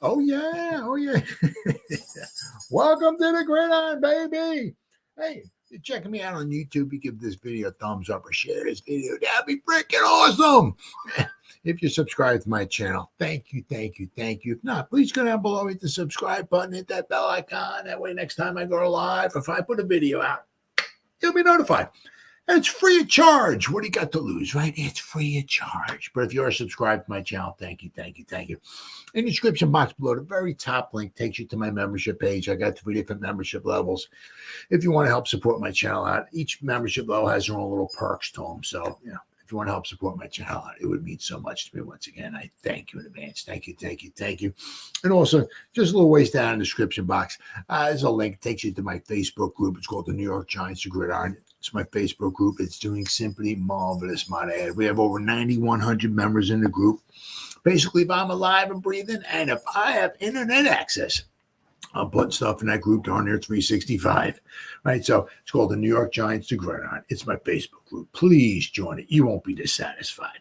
Oh, yeah. Oh, yeah. Welcome to the Gridiron, baby. Hey, you're checking me out on YouTube. You give this video a thumbs up or share this video. That'd be freaking awesome. If you subscribe to my channel, thank you, thank you, thank you. If not, please go down below, hit the subscribe button, hit that bell icon. That way, next time I go live, if I put a video out, you'll be notified. And it's free of charge. What do you got to lose, right? It's free of charge. But if you are subscribed to my channel, thank you, thank you, thank you. In the description box below, the very top link takes you to my membership page. I got 3 different membership levels. If you want to help support my channel out, each membership level has their own little perks to them. So, if you want to help support my channel out, it would mean so much to me. Once again, I thank you in advance. Thank you, thank you, thank you. And also, just a little ways down in the description box, there's a link that takes you to my Facebook group. It's called the New York Giants, the Gridiron. It's my Facebook group. It's doing simply marvelous, might I add. We have over 9,100 members in the group. Basically, if I'm alive and breathing, and if I have internet access, I'm putting stuff in that group down there 365. Right? So it's called the New York Giants, the Gridiron. It's my Facebook group. Please join it. You won't be dissatisfied.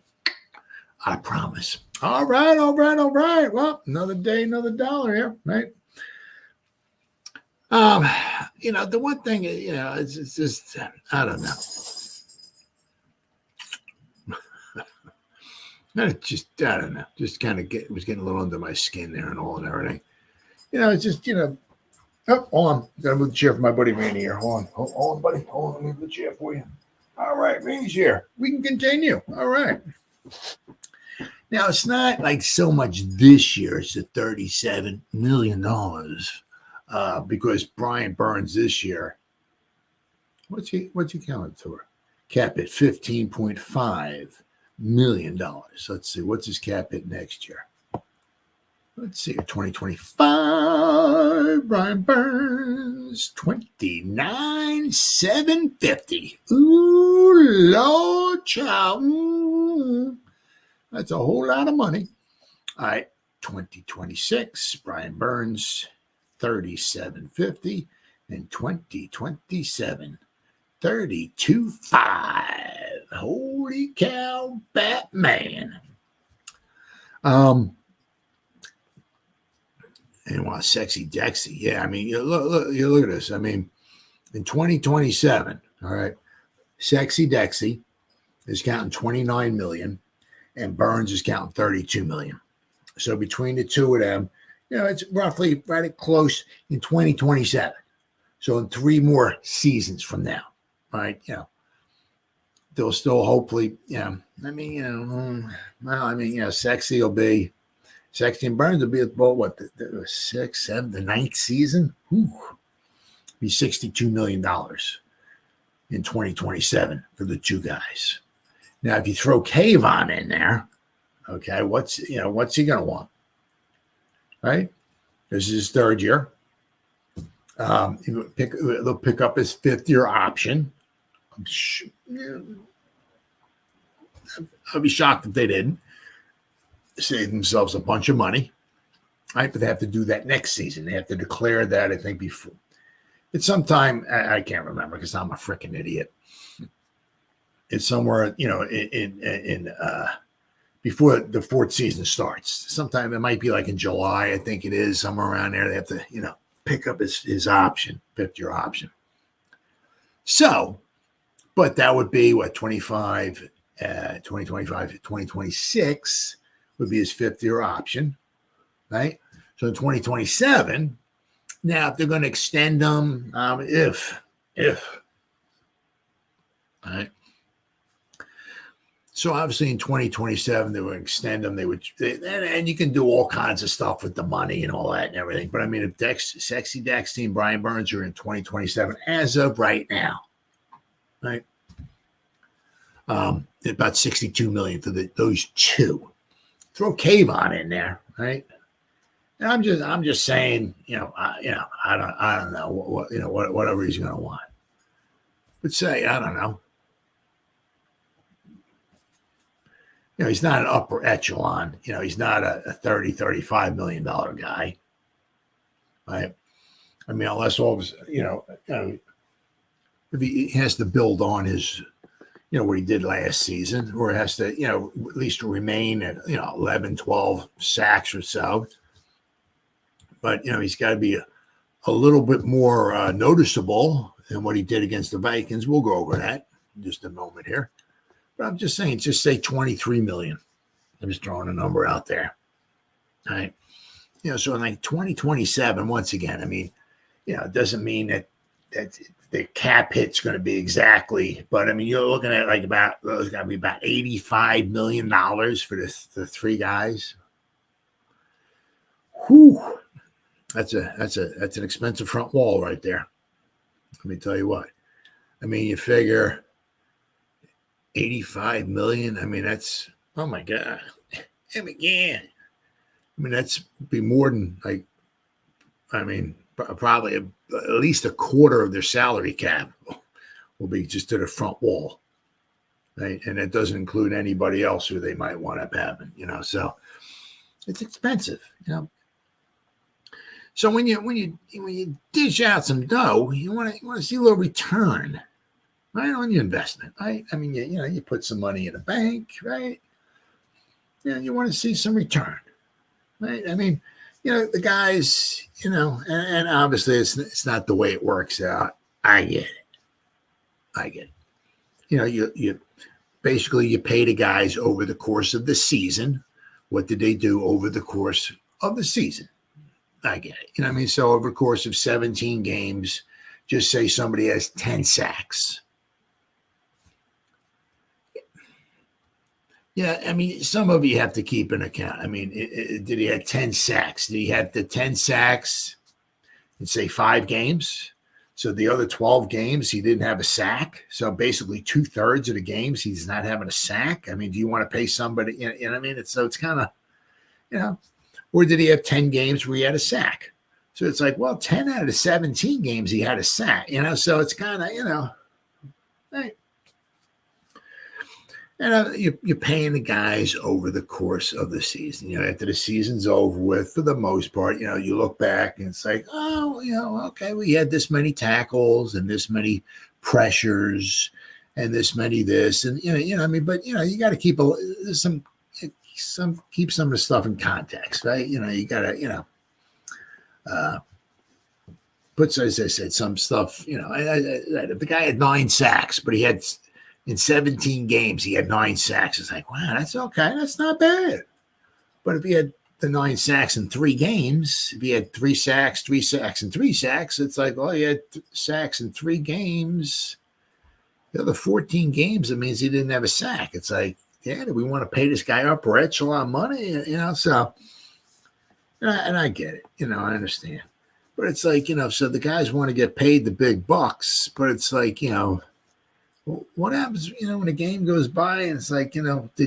I promise. All right, all right, all right. Well, another day, another dollar here, right? The one thing, it's just, I don't know. I don't know. Just kind of was getting a little under my skin there and all and everything. It's just, oh, hold on. Gotta move the chair for my buddy Randy here. Hold on, buddy. Hold on, let me move the chair for you. All right, Randy's here. We can continue. All right. Now, it's not like so much this year. It's the $37 million. Because Brian Burns this year, what's he counted for? Cap hit $15.5 million. Let's see, what's his cap hit next year? Let's see, 2025, Brian Burns, $29,750. Ooh, Lord, child. That's a whole lot of money. All right, 2026, Brian Burns, $37.50, and 2027, $32.5. Holy cow, Batman! And wow, sexy Dexy. Yeah, I mean, you look at this. I mean, in 2027, all right, sexy Dexy is counting 29 million, and Burns is counting 32 million. So between the two of them, it's roughly right close in 2027. So in 3 more seasons from now, right? They'll still hopefully, Sexy and Burns will be about what, the 6th, 7th, the 9th season? Be $62 million in 2027 for the 2 guys. Now, if you throw Kayvon in there, okay, what's he going to want? Right? This is his 3rd year. They'll pick up his 5th-year option. I'd be shocked if they didn't. Save themselves a bunch of money. Right? But they have to do that next season. They have to declare that, I think, before. It's sometime, I can't remember because I'm a freaking idiot. It's somewhere, in before the 4th season starts. Sometime it might be like in July, I think it is, somewhere around there. They have to, pick up his option, 5th-year option. So, but that would be what, 2025, 2026 would be his 5th-year option, right? So in 2027, now if they're going to extend them, if, all right. So obviously in 2027, they would extend them. And you can do all kinds of stuff with the money and all that and everything. But I mean, if Sexy Dexy and Brian Burns are in 2027, as of right now, right? About $62 million for those 2. Throw Kayvon in there, right? And I'm just saying, I don't know whatever he's going to want. But say, I don't know. He's not an upper echelon. He's not a $30, $35 million guy, right? I mean, unless all of his, if he has to build on his, what he did last season, or has to, at least remain at, 11, 12 sacks or so. but he's got to be a little bit more noticeable than what he did against the Vikings. We'll go over that in just a moment here. But I'm just saying, just say 23 million. I'm just throwing a number out there. All right. So in like 2027, once again, I mean, it doesn't mean that the cap hit's going to be exactly, but I mean, you're looking at like there's got to be about $85 million for the three guys. Whew. That's an expensive front wall right there. Let me tell you what. I mean, you figure 85 million. I mean, that's, oh my God. I mean, that's be more than probably at least a quarter of their salary cap will be just to the front wall. Right. And that doesn't include anybody else who they might want up having, so it's expensive, So when you dish out some dough, you want to see a little return, right, on your investment, right? I mean, you put some money in a bank, right? You want to see some return, right? I mean, the guys, and obviously it's not the way it works out. I get it. You basically you pay the guys over the course of the season. What did they do over the course of the season? I get it. So over the course of 17 games, just say somebody has 10 sacks. Yeah, I mean, some of you have to keep an account. I mean, did he have 10 sacks? Did he have the 10 sacks in, say, 5 games? So the other 12 games, he didn't have a sack. So basically 2/3 of the games, he's not having a sack. I mean, do you want to pay somebody? You know what I mean? It's kind of, or did he have 10 games where he had a sack? So it's like, well, 10 out of the 17 games, he had a sack, so it's kind of, right. And you're paying the guys over the course of the season. After the season's over with, for the most part, you look back and it's like, oh, okay, we had this many tackles and this many pressures and this many this and I mean, but you got to keep keep some of the stuff in context, right? You got to put, as I said, some stuff. The guy had 9 sacks, but he had. In 17 games, he had 9 sacks. It's like, wow, that's okay. That's not bad. But if he had the 9 sacks in 3 games, if he had 3 sacks, 3 sacks, and 3 sacks, it's like, well, he had sacks in 3 games. The other 14 games, it means he didn't have a sack. It's like, yeah, do we want to pay this guy upper echelon money? So, and I get it. I understand. But it's like, so the guys want to get paid the big bucks, but it's like, what happens, when a game goes by and it's like, let's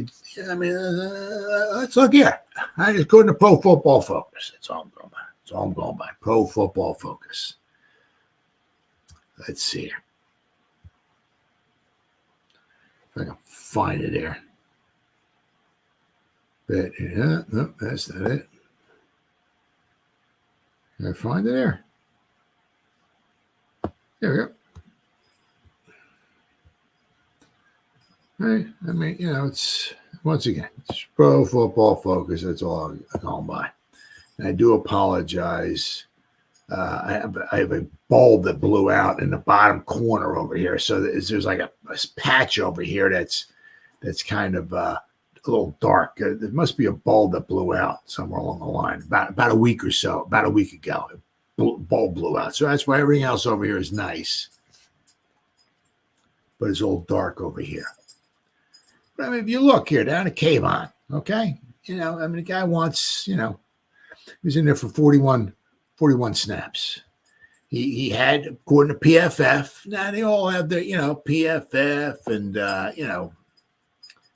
look here. I just go to Pro Football Focus. That's all I'm going by. Pro Football Focus. Let's see here. If I can find it here. But no, that's not it. Can I find it there? There we go. Right. I mean, it's once again, it's Pro Football Focus. That's all I'm going by. And I do apologize. I have a bulb that blew out in the bottom corner over here. So there's like a patch over here that's kind of a little dark. There must be a bulb that blew out somewhere along the line. About a week or so, about a week ago, bulb blew out. So that's why everything else over here is nice. But it's all dark over here. But I mean, if you look here down at Kayvon, okay, the guy wants, he was in there for 41 snaps. He had, according to PFF, now they all have their, PFF and,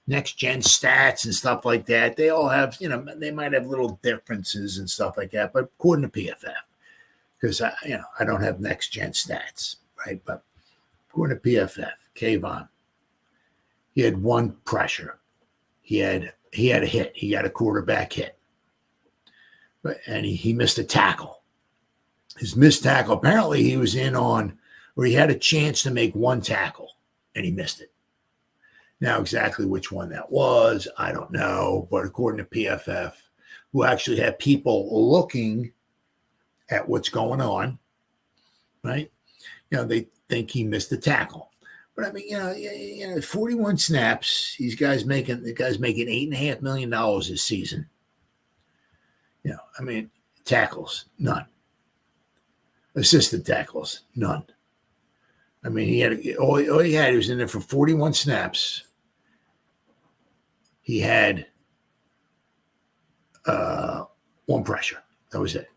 next gen stats and stuff like that. They all have, they might have little differences and stuff like that, but according to PFF, because I don't have next gen stats, right? But according to PFF, Kayvon, he had 1 pressure. He had a hit. He got a quarterback hit. And he missed a tackle. His missed tackle, apparently he was in on, or he had a chance to make 1 tackle, and he missed it. Now, exactly which one that was, I don't know. But according to PFF, who actually had people looking at what's going on, right? They think he missed the tackle. But I mean, 41 snaps. The guy's making $8.5 million this season. I mean, tackles, none. Assisted tackles, none. I mean, all he had, he was in there for 41 snaps. He had one pressure. That was it.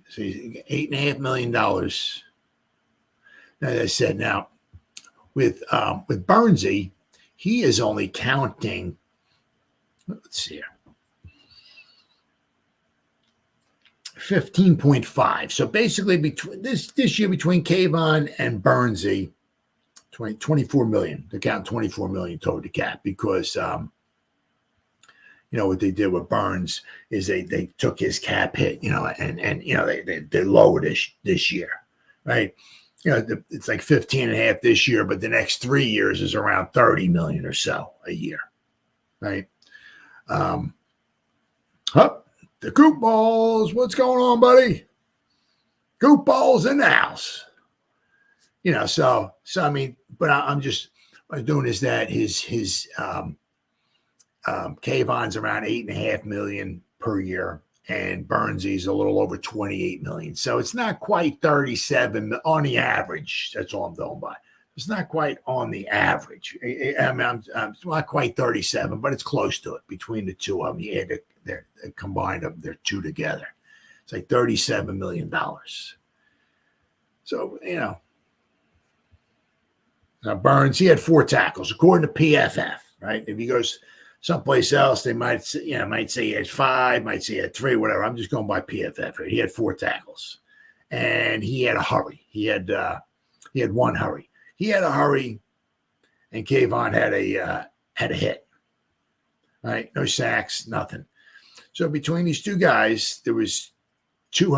So he's $8.5 million. As I said, now with Burnsy, he is only counting. Let's see here. 15.5. So basically, between this year, between Kayvon and Burnsy, 24 million. They're counting 24 million total to cap because what they did with Burns is they took his cap hit, and they lowered this year, right? It's like 15.5 this year, but the next 3 years is around 30 million or so a year, right? The Goop Balls, what's going on, buddy? Goop Balls in the house. So I mean, but I'm doing is that his Kayvon's around 8.5 million per year, and Burnsy's a little over 28 million. So it's not quite 37 on the average. That's all I'm going by. It's not quite on the average. I mean, it's not quite 37, but it's close to it between the two of them. You add they're combined up, they're two together. It's like $37 million. So, now Burns, he had 4 tackles, according to PFF, right? If he goes someplace else, they might say he had 5, might say he had 3, whatever. I'm just going by PFF, right? He had 4 tackles, and he had a hurry. He had one hurry. He had a hurry, and Kayvon had a hit, right? No sacks, nothing. So between these two guys, there was two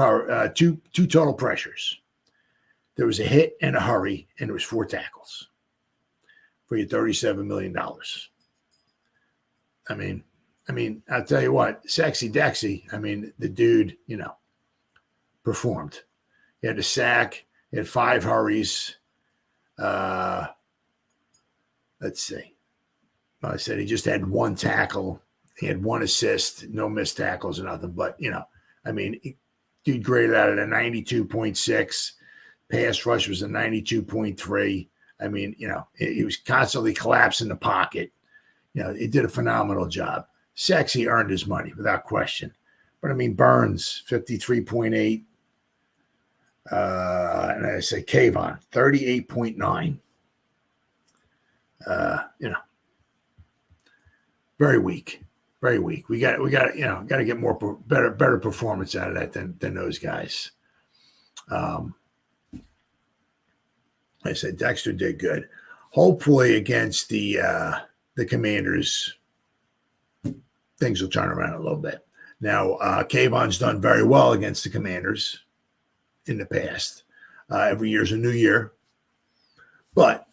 total pressures. There was a hit and a hurry, and there was 4 tackles for your $37 million. I mean, I'll tell you what, Sexy Dexy, I mean, the dude, performed. He had a sack, he had 5 hurries. Let's see. I said he just had 1 tackle. He had 1 assist, no missed tackles or nothing. But, dude graded out at a 92.6. Pass rush was a 92.3. I mean, he was constantly collapsing the pocket. He did a phenomenal job. Sexy earned his money without question. But I mean, Burns, 53.8. And I say Kayvon, 38.9. Very weak. Very weak. We got to get more better performance out of that than those guys. I said Dexter did good. Hopefully against the Commanders, things will turn around a little bit. Now, Kayvon's done very well against the Commanders in the past. Every year's a new year. But,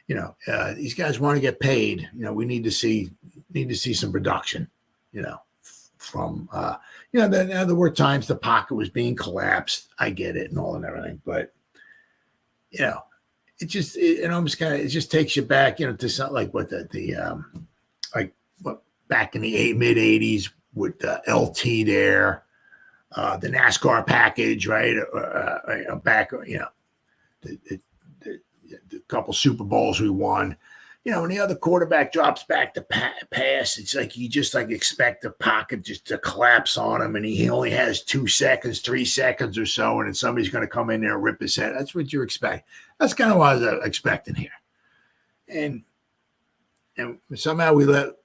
these guys want to get paid. We need to see some production, from, there were times the pocket was being collapsed. I get it and all and everything. But, it just takes you back, to something like what back in the mid 80s with LT there, the NASCAR package, right? Back, the couple Super Bowls we won. When the other quarterback drops back to pass, it's like you just expect the pocket just to collapse on him, and he only has 2 seconds, 3 seconds or so, and then somebody's going to come in there and rip his head. That's what you expect. That's kind of what I was expecting here. And somehow we let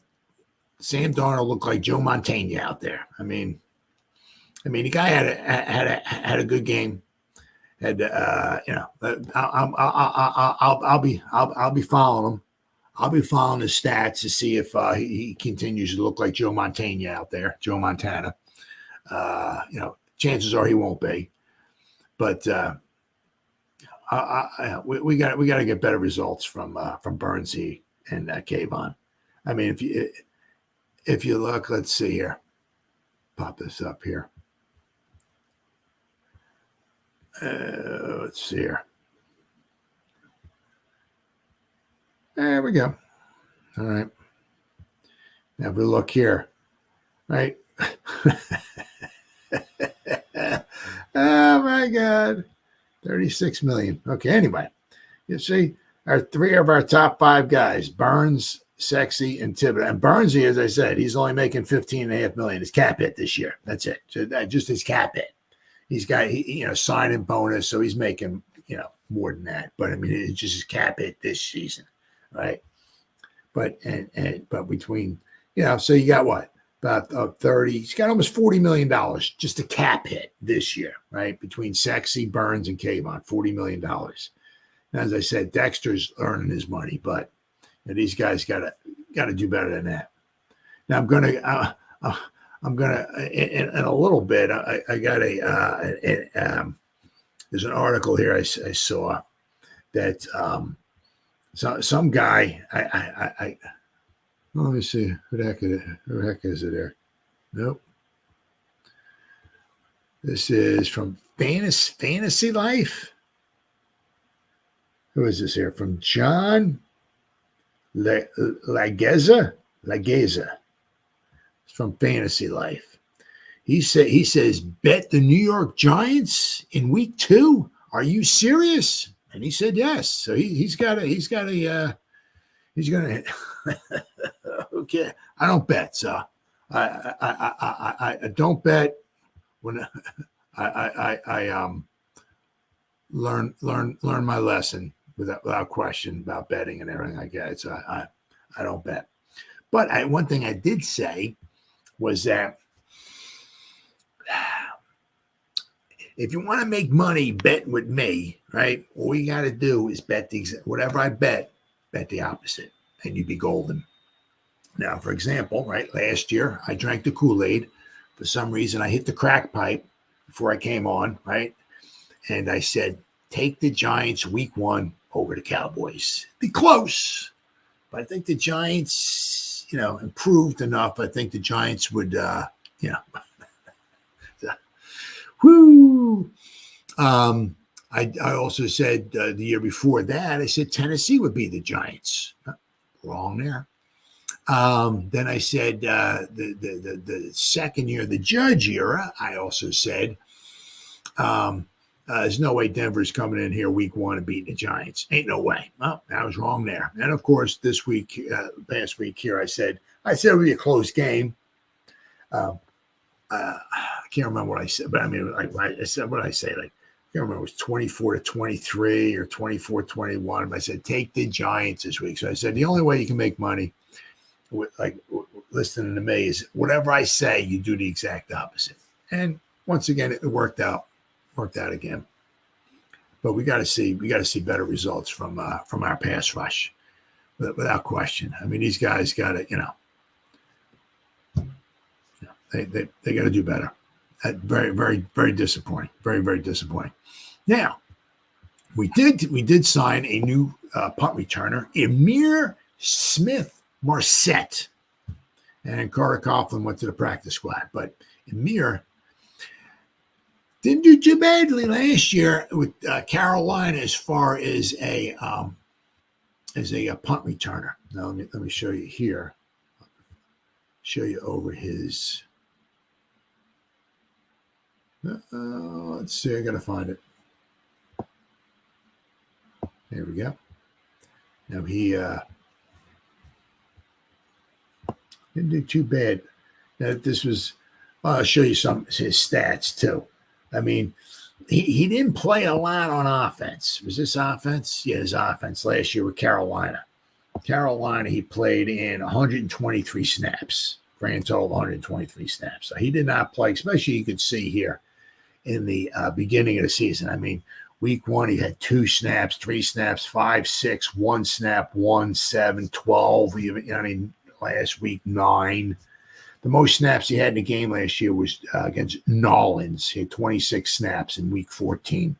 Sam Darnold look like Joe Montana out there. I mean, the guy had a good game. And I'll be following him. I'll be following his stats to see if he continues to look like Joe Montana out there, Joe Montana. Chances are he won't be, but we got to get better results from Burnsy and Kayvon. I mean, if you look, let's see here, pop this up here. Let's see here. There we go. All right. Now if we look here, right? Oh my God. 36 million. Okay, anyway. You see, our three of our top five guys, Burns, Sexy, and Thibodeau. And Burnsy, as I said, he's only making $15.5 million. His cap hit this year. That's it. So that just his cap hit. He's got signing bonus, so he's making more than that. But I mean, it's just his cap hit this season, right? But but between so you got what about 30? He's got almost $40 million just a cap hit this year, right? Between Sexy, Burns, and Kayvon, $40 million. As I said, Dexter's earning his money, but these guys got to do better than that. Now I'm gonna in a little bit. I got there's an article here I saw that some guy let me see who the heck is it there? Nope. This is from Fantasy Life. Who is this here? From John Lageza. It's from Fantasy Life. He says, bet the New York Giants in week 2. Are you serious? And he said yes. So he's gonna okay. I don't bet, so I don't bet when I learn my lesson without question about betting and everything like that. So I don't bet. But one thing I did say was that if you want to make money, bet with me, right? All you got to do is bet whatever I bet the opposite, and you'd be golden. Now, for example, right, last year I drank the Kool-Aid. For some reason, I hit the crack pipe before I came on, right? And I said, take the Giants week 1 over the Cowboys. Be close. But I think the Giants, improved enough. I think the Giants would, whoo. I also said the year before that, I said Tennessee would be the Giants. Wrong there. Then I said the second year, the Judge era, I also said there's no way Denver's coming in here week 1 and beating the Giants. Ain't no way. Well, I was wrong there. And of course, this week, last week here, I said it would be a close game. I can't remember what I said, but I mean, I said what I say. I can't remember. It was 24-23 or 24-21. But I said take the Giants this week. So I said the only way you can make money, listening to me, is whatever I say, you do the exact opposite. And once again, it worked out again. But we got to see better results from our pass rush, without question. I mean, these guys got to, they got to do better. Very, very, very disappointing. Very, very disappointing. Now, we did sign a new punt returner, Ihmir Smith-Marsette, and Carter Coughlin went to the practice squad. But Ihmir didn't do too badly last year with Carolina as far as a punt returner. Now let me show you here. Show you over his. Let's see. I gotta find it. There we go. Now he didn't do too bad. Now this was. I'll show you some of his stats too. I mean, he didn't play a lot on offense. Was this offense? Yeah, his offense last year with Carolina. Carolina, he played in 123 snaps, grand total of 123 snaps. So he did not play, especially you could see here in the beginning of the season. I mean, week 1, he had 2 snaps, 3 snaps, 5, 6, 1 snap, 1, 7, 12. Last week, 9. The most snaps he had in the game last year was against Nolans. He had 26 snaps in week 14.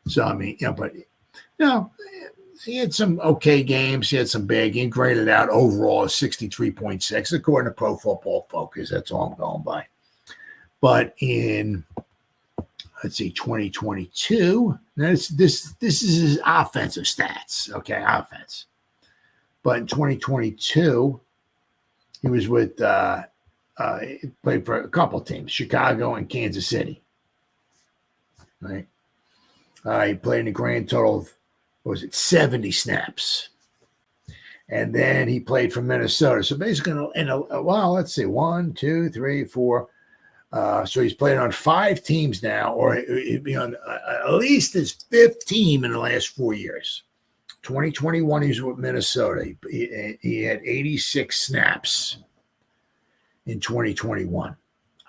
So, I mean, but, he had some okay games. He had some bad games. Graded out overall as 63.6, according to Pro Football Focus. That's all I'm going by. But in let's see, 2022. Now this is his offensive stats. Okay, offense. But in 2022, he was with he played for a couple teams, Chicago and Kansas City. Right. He played in a grand total of, what was it, 70 snaps. And then he played for Minnesota. So basically, well, let's see, 1, 2, 3, 4. So he's played on 5 teams now, or he'd be on at least his 5th team in the last 4 years. 2021, he was with Minnesota. He had 86 snaps in 2021,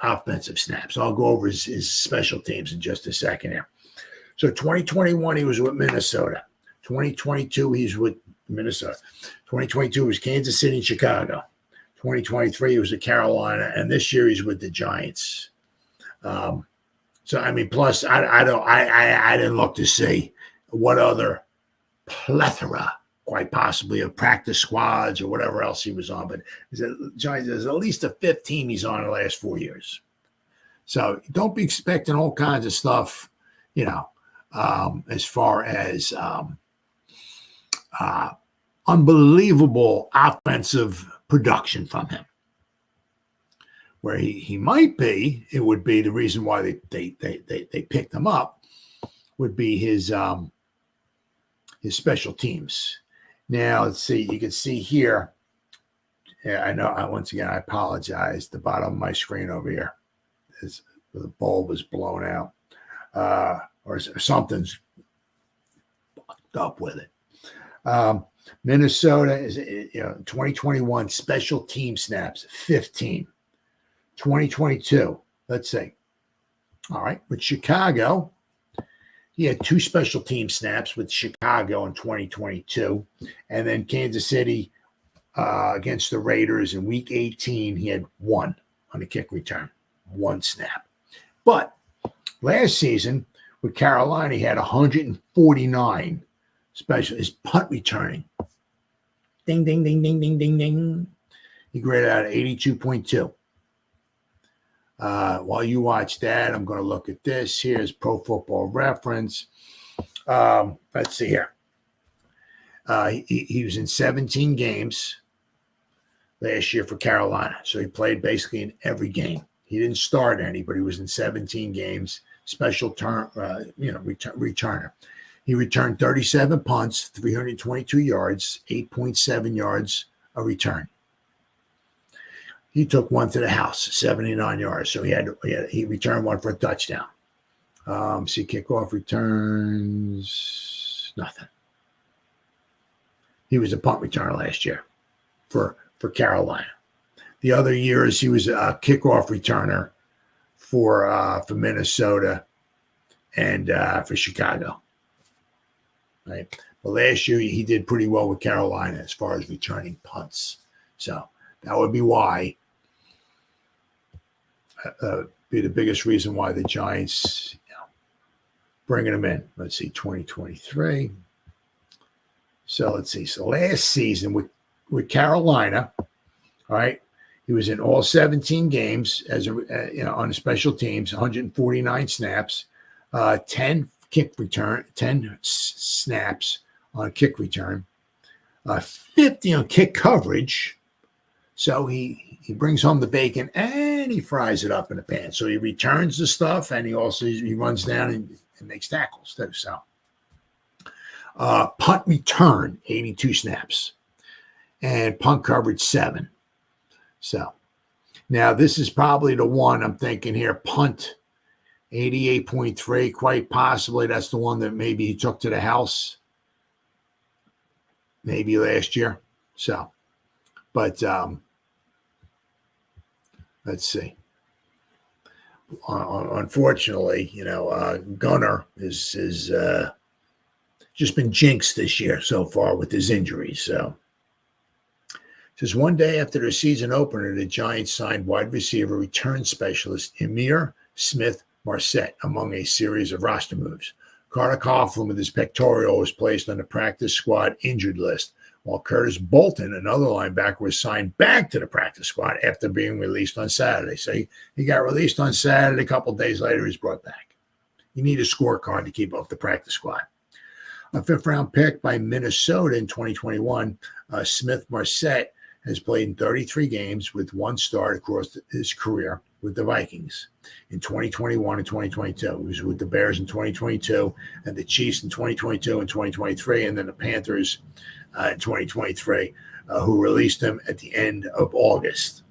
offensive snaps. I'll go over his special teams in just a second here. So 2021, he was with Minnesota. 2022, he's with Minnesota. 2022 was Kansas City and Chicago. 2023, he was at Carolina, and this year he's with the Giants. So I mean, plus I didn't look to see what other plethora, quite possibly, of practice squads or whatever else he was on. But Giants, there's at least a 5th team he's on in the last 4 years. So don't be expecting all kinds of stuff, as far as unbelievable offensive production from him. Where he might be, it would be the reason why they picked him up would be his special teams. Now let's see. You can see here. Yeah, I know. Once again, I apologize. The bottom of my screen over here is the bulb is blown out, or something's fucked up with it. Minnesota is 2021 special team snaps 15. 2022, let's see. All right, with Chicago, he had 2 special team snaps with Chicago in 2022, and then Kansas City against the Raiders in Week 18, he had 1 on a kick return, 1 snap. But last season with Carolina, he had 149 special. His punt returning. Ding, ding, ding, ding, ding, ding, ding. He graded out at 82.2. While you watch that, I'm going to look at this. Here's Pro Football Reference. Let's see here. He was in 17 games last year for Carolina. So he played basically in every game. He didn't start any, but he was in 17 games. Special returner. He returned 37 punts, 322 yards, 8.7 yards a return. He took 1 to the house, 79 yards. So he returned 1 for a touchdown. See, kickoff returns, nothing. He was a punt returner last year for Carolina. The other years he was a kickoff returner for Minnesota and for Chicago. Right. But last year he did pretty well with Carolina as far as returning punts. So that would be why. Be the biggest reason why the Giants, bringing him in. Let's see, 2023. So let's see. So last season with Carolina, all right, he was in all 17 games as on the special teams, 149 snaps, 10 kick return, 10 snaps on kick return, 50 on kick coverage. So he brings home the bacon and he fries it up in the pan. So he returns the stuff and he runs down and makes tackles too. So punt return, 82 snaps, and punt coverage 7. So now this is probably the one I'm thinking here. Punt 88.3, quite possibly that's the one that maybe he took to the house maybe last year. So, but let's see. Unfortunately, Gunner is just been jinxed this year so far with his injuries. So, it says one day after the season opener, the Giants signed wide receiver return specialist Ihmir Smith-Marsette among a series of roster moves. Carter Coughlin with his pectoral was placed on the practice squad injured list, while Curtis Bolton, another linebacker, was signed back to the practice squad after being released on Saturday. So he got released on Saturday. A couple of days later, he's brought back. You need a scorecard to keep up the practice squad. A fifth-round pick by Minnesota in 2021, Smith-Marsette has played in 33 games with one start across his career with the Vikings in 2021 and 2022. He was with the Bears in 2022 and the Chiefs in 2022 and 2023, and then the Panthers in 2023, who released him at the end of August.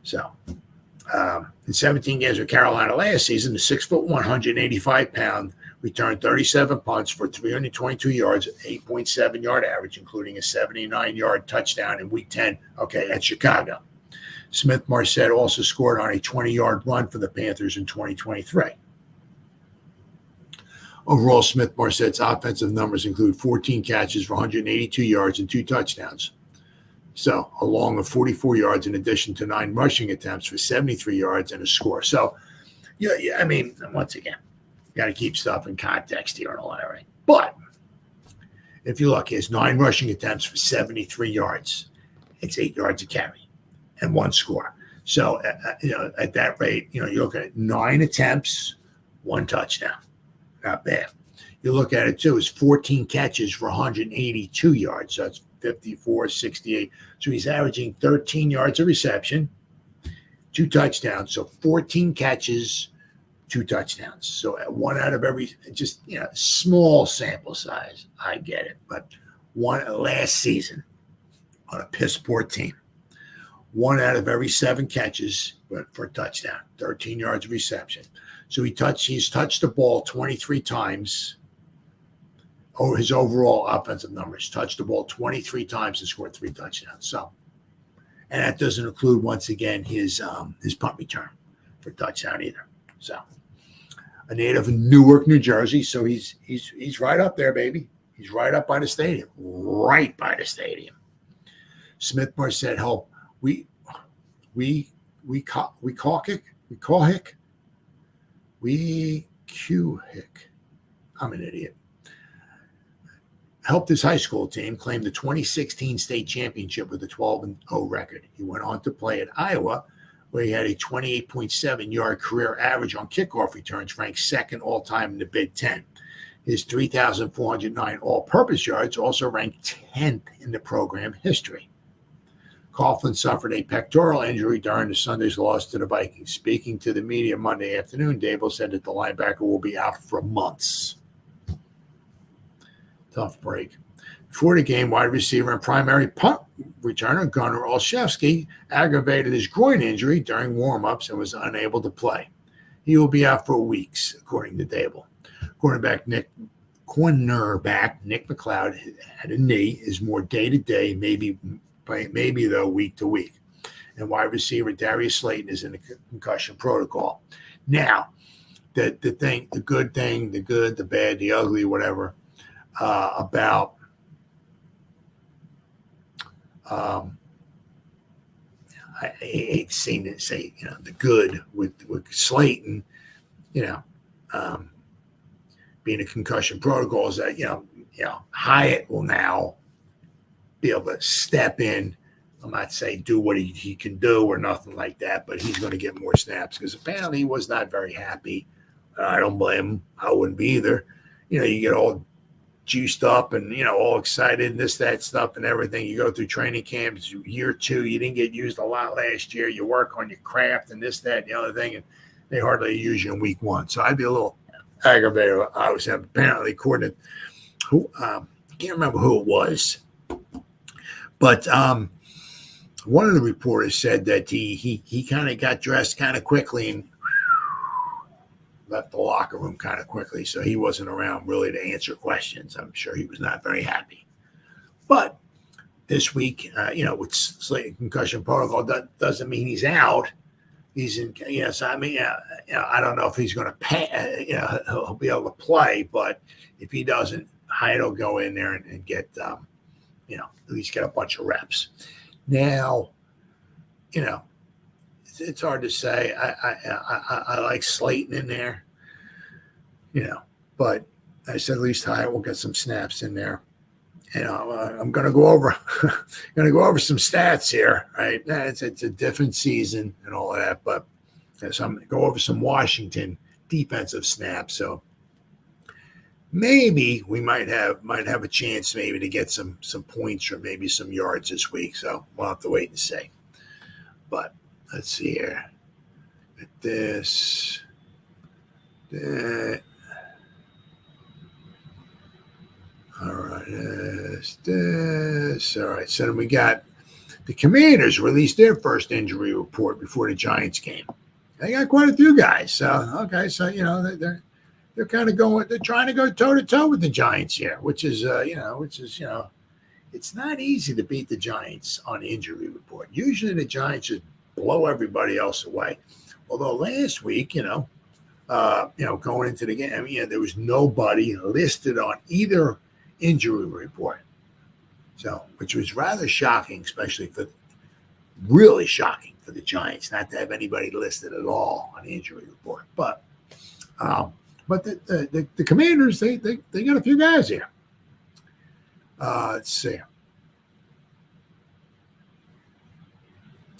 So, in 17 games with Carolina last season, the 6'1", 185-pound returned 37 punts for 322 yards, 8.7-yard average, including a 79-yard touchdown in Week 10. Okay, at Chicago. Smith-Marsette also scored on a 20-yard run for the Panthers in 2023. Overall, Smith-Marsette's offensive numbers include 14 catches for 182 yards and 2 touchdowns. So, along with 44 yards in addition to 9 rushing attempts for 73 yards and a score. So, yeah, I mean, once again, you got to keep stuff in context here and all that, right? But if you look, he has 9 rushing attempts for 73 yards. It's 8 yards a carry and 1 score. So, at that rate, you're looking at 9 attempts, 1 touchdown. Not bad. You look at it, too, it's 14 catches for 182 yards. So, that's 54, 68. So he's averaging 13 yards of reception, 2 touchdowns. So 14 catches, 2 touchdowns. So 1 out of every, just, small sample size. I get it. But last season on a piss poor team, 1 out of every 7 catches went for a touchdown, 13 yards of reception. So he's touched the ball 23 times. His overall offensive numbers, touched the ball 23 times and scored 3 touchdowns. So, and that doesn't include, once again, his punt return for touchdown either. So, a native of Newark, New Jersey. So he's right up there, baby. He's right up by the stadium. Right by the stadium. Smith-Marsette helped. We I'm an idiot. Helped his high school team claim the 2016 state championship with a 12-0 record. He went on to play at Iowa, where he had a 28.7-yard career average on kickoff returns, ranked 2nd all-time in the Big Ten. His 3,409 all-purpose yards also ranked 10th in the program history. Coughlin suffered a pectoral injury during the Sunday's loss to the Vikings. Speaking to the media Monday afternoon, Dable said that the linebacker will be out for months. Tough break. Before the game, wide receiver and primary punt returner Gunnar Olszewski aggravated his groin injury during warm-ups and was unable to play. He will be out for weeks, according to Dable. Cornerback Nick McLeod had a knee, is more day-to-day, maybe though week to week. And wide receiver Darius Slayton is in the concussion protocol. Now, the good, the bad, the ugly, whatever, about I hate seeing it say, the good with Slayton, being a concussion protocol is that, Hyatt will now be able to step in. I'm not saying do what he can do or nothing like that, but he's going to get more snaps because apparently he was not very happy. I don't blame him. I wouldn't be either. You get all juiced up and, all excited and this, that stuff and everything. You go through training camps, year 2, you didn't get used a lot last year. You work on your craft and this, that, and the other thing, and they hardly use you in week 1. So I'd be a little aggravated. I was apparently according to who, I can't remember who it was, but one of the reporters said that he kind of got dressed kind of quickly and left the locker room kind of quickly, so he wasn't around really to answer questions. I'm sure he was not very happy. But this week, with Slayton concussion protocol, that doesn't mean he's out. He's in, so I mean, I don't know if he's going to pay, he'll be able to play, but if he doesn't, Hyatt will go in there and get, at least get a bunch of reps. Now, it's hard to say. I like Slayton in there, but I said at least Hyatt will get some snaps in there. I'm going to go over some stats here, right? It's a different season and all of that, but so I'm going to go over some Washington defensive snaps. So maybe we might have a chance maybe to get some points or maybe some yards this week. So we'll have to wait and see. But let's see here. At this, that. All right, this. All right, so then we got the Commanders released their first injury report before the Giants game. They got quite a few guys. So okay, so they're kind of going. They're trying to go toe to toe with the Giants here, which is it's not easy to beat the Giants on the injury report. Usually the Giants just blow everybody else away. Although last week, going into the game, there was nobody listed on either injury report. So, which was rather shocking, really shocking for the Giants not to have anybody listed at all on the injury report. But the Commanders, they got a few guys here. Let's see.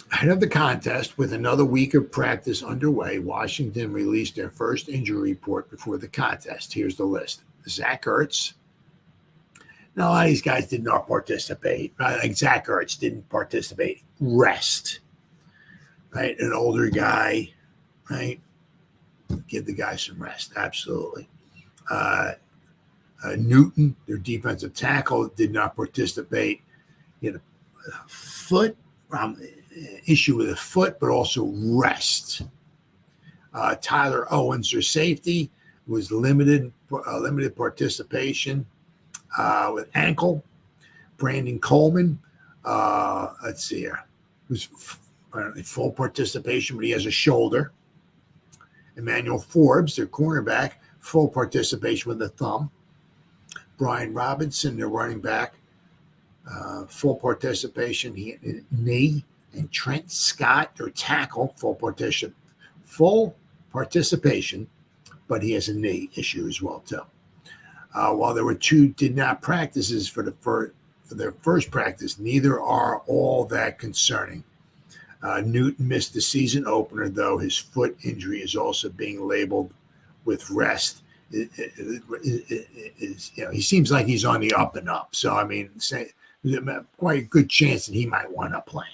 Ahead of the contest, with another week of practice underway, Washington released their first injury report before the contest. Here's the list. Zach Ertz. Now, a lot of these guys did not participate. Right? Like Zach Ertz didn't participate. Rest. Right? An older guy, right? Give the guy some rest. Absolutely. Newton, their defensive tackle, did not participate. He had a foot issue with a foot, but also rest. Tyler Owens, their safety, was limited participation with ankle. Brandon Coleman, let's see here, was apparently full participation, but he has a shoulder. Emmanuel Forbes, their cornerback, full participation with a thumb. Brian Robinson, their running back, full participation, knee. And Trent Scott, their tackle, full participation, but he has a knee issue as well too. While there were two did not practices for their first practice, neither are all that concerning. Newton missed the season opener, though his foot injury is also being labeled with rest. He seems like he's on the up and up. So, I mean, quite a good chance that he might wind up playing.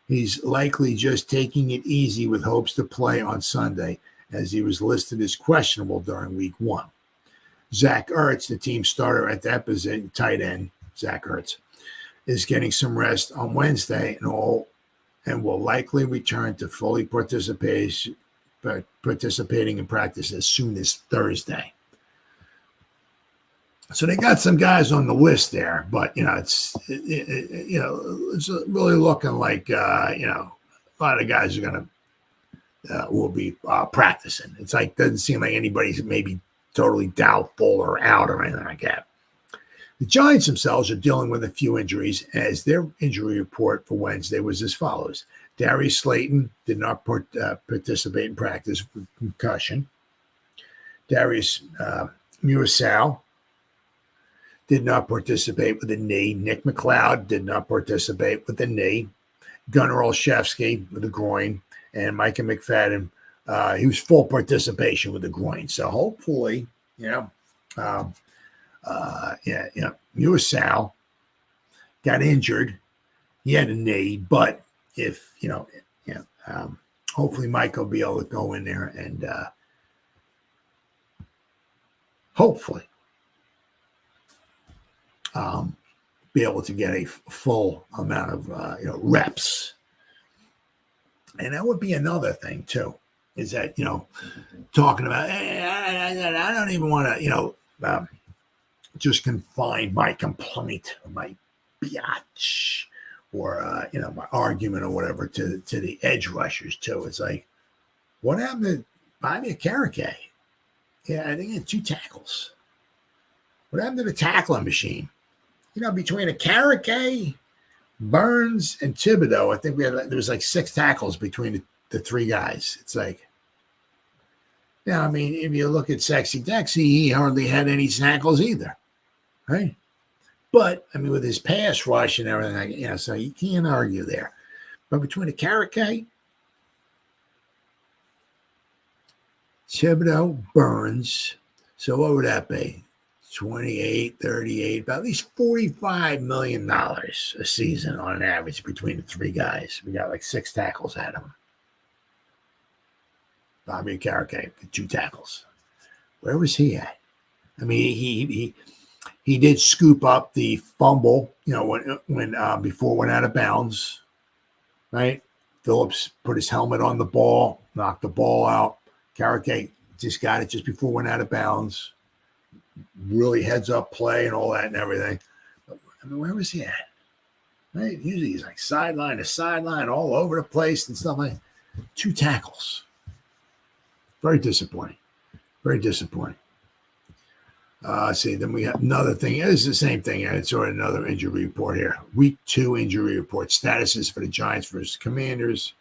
He's likely just taking it easy with hopes to play on Sunday, as he was listed as questionable during week 1. Zach Ertz, the team starter at that position, tight end, Zach Ertz, is getting some rest on Wednesday and will likely return to fully participating in practice as soon as Thursday. So they got some guys on the list there, but it's really looking like a lot of guys are will be practicing. It's like doesn't seem like anybody's maybe totally doubtful or out or anything like that. The Giants themselves are dealing with a few injuries, as their injury report for Wednesday was as follows: Darius Slayton did not participate in practice with concussion. Darius Mursell did not participate with a knee. Nick McLeod did not participate with a knee. Gunnar Olszewski with a groin. And Micah McFadden, he was full participation with the groin. So hopefully, Mursell got injured. He had a knee, but if, hopefully Mike will be able to go in there and hopefully be able to get a full amount of reps. And that would be another thing too, is that talking about I don't even want to just confine my complaint or my biatch or my argument or whatever to the edge rushers too. It's like, what happened to Bobby Akarake? Yeah, I think he had 2 tackles. What happened to the tackling machine? Between Akarake, Burns, and Thibodeau, I think there was like 6 tackles between the 3 guys. It's like, if you look at Sexy Dexy, he hardly had any tackles either, right? But, with his pass rush and everything, so you can't argue there. But between Akarake, Thibodeau, Burns. So what would that be? 28, 38, about at least $45 million a season on an average between the three guys. We got like 6 tackles out of them. Bobby Carrick, 2 tackles. Where was he at? I mean, he did scoop up the fumble, when before it went out of bounds, right? Phillips put his helmet on the ball, knocked the ball out. Carrick just got it just before it went out of bounds. Really heads up play and all that and everything. But, I mean, where was he at? Right? Usually he's like sideline to sideline, all over the place and stuff like that. 2 tackles. Very disappointing. Very disappointing. See, then we have another thing. It's the same thing. It's sort of another injury report here. Week 2 injury report. Statuses for the Giants versus Commanders.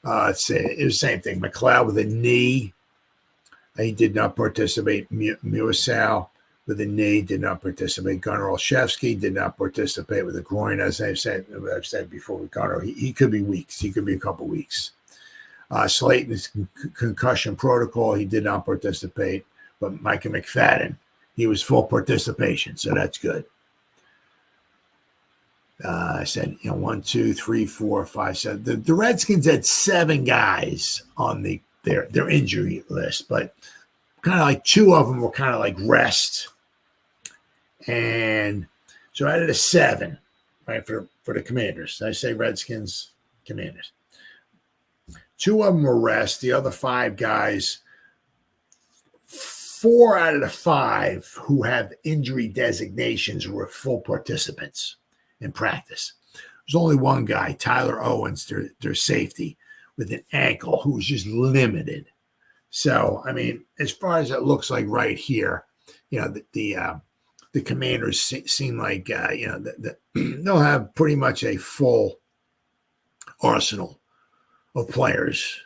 Let's see. It was the same thing. McLeod with a knee. He did not participate. Muasau with a knee did not participate. Gunnar Olszewski did not participate with a groin. As I've said before with Gunnar, he could be weeks. He could be a couple weeks. Slayton's concussion protocol. He did not participate. But Micah McFadden, he was full participation, so that's good. I said, 1, 2, 3, 4, 5, 7. The Redskins had 7 guys on their injury list, but kind of like 2 of them were kind of like rest. And so out of the 7, right, for the Commanders, I say Redskins, Commanders. 2 of them were rest. The other 5 guys, 4 out of the 5 who have injury designations were full participants in practice. There's only one guy, Tyler Owens, their safety, with an ankle who was just limited. So, I mean, as far as it looks like right here, the Commanders seem like, they'll have pretty much a full arsenal of players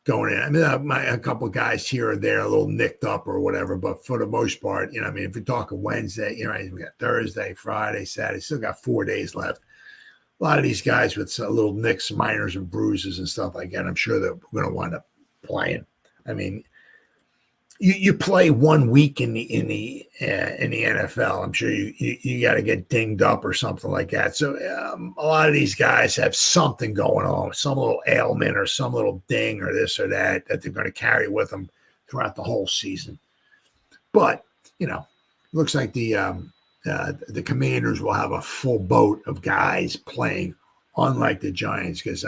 going in. I mean, a couple of guys here or there, a little nicked up or whatever, but for the most part, if you're talking Wednesday, we got Thursday, Friday, Saturday, still got 4 days left. A lot of these guys with little nicks, minors, and bruises and stuff like that, I'm sure they're going to wind up playing. I mean, you play 1 week in the NFL. I'm sure you got to get dinged up or something like that. So a lot of these guys have something going on, some little ailment or some little ding or this or that they're going to carry with them throughout the whole season. But looks like the Commanders will have a full boat of guys playing, unlike the Giants. Because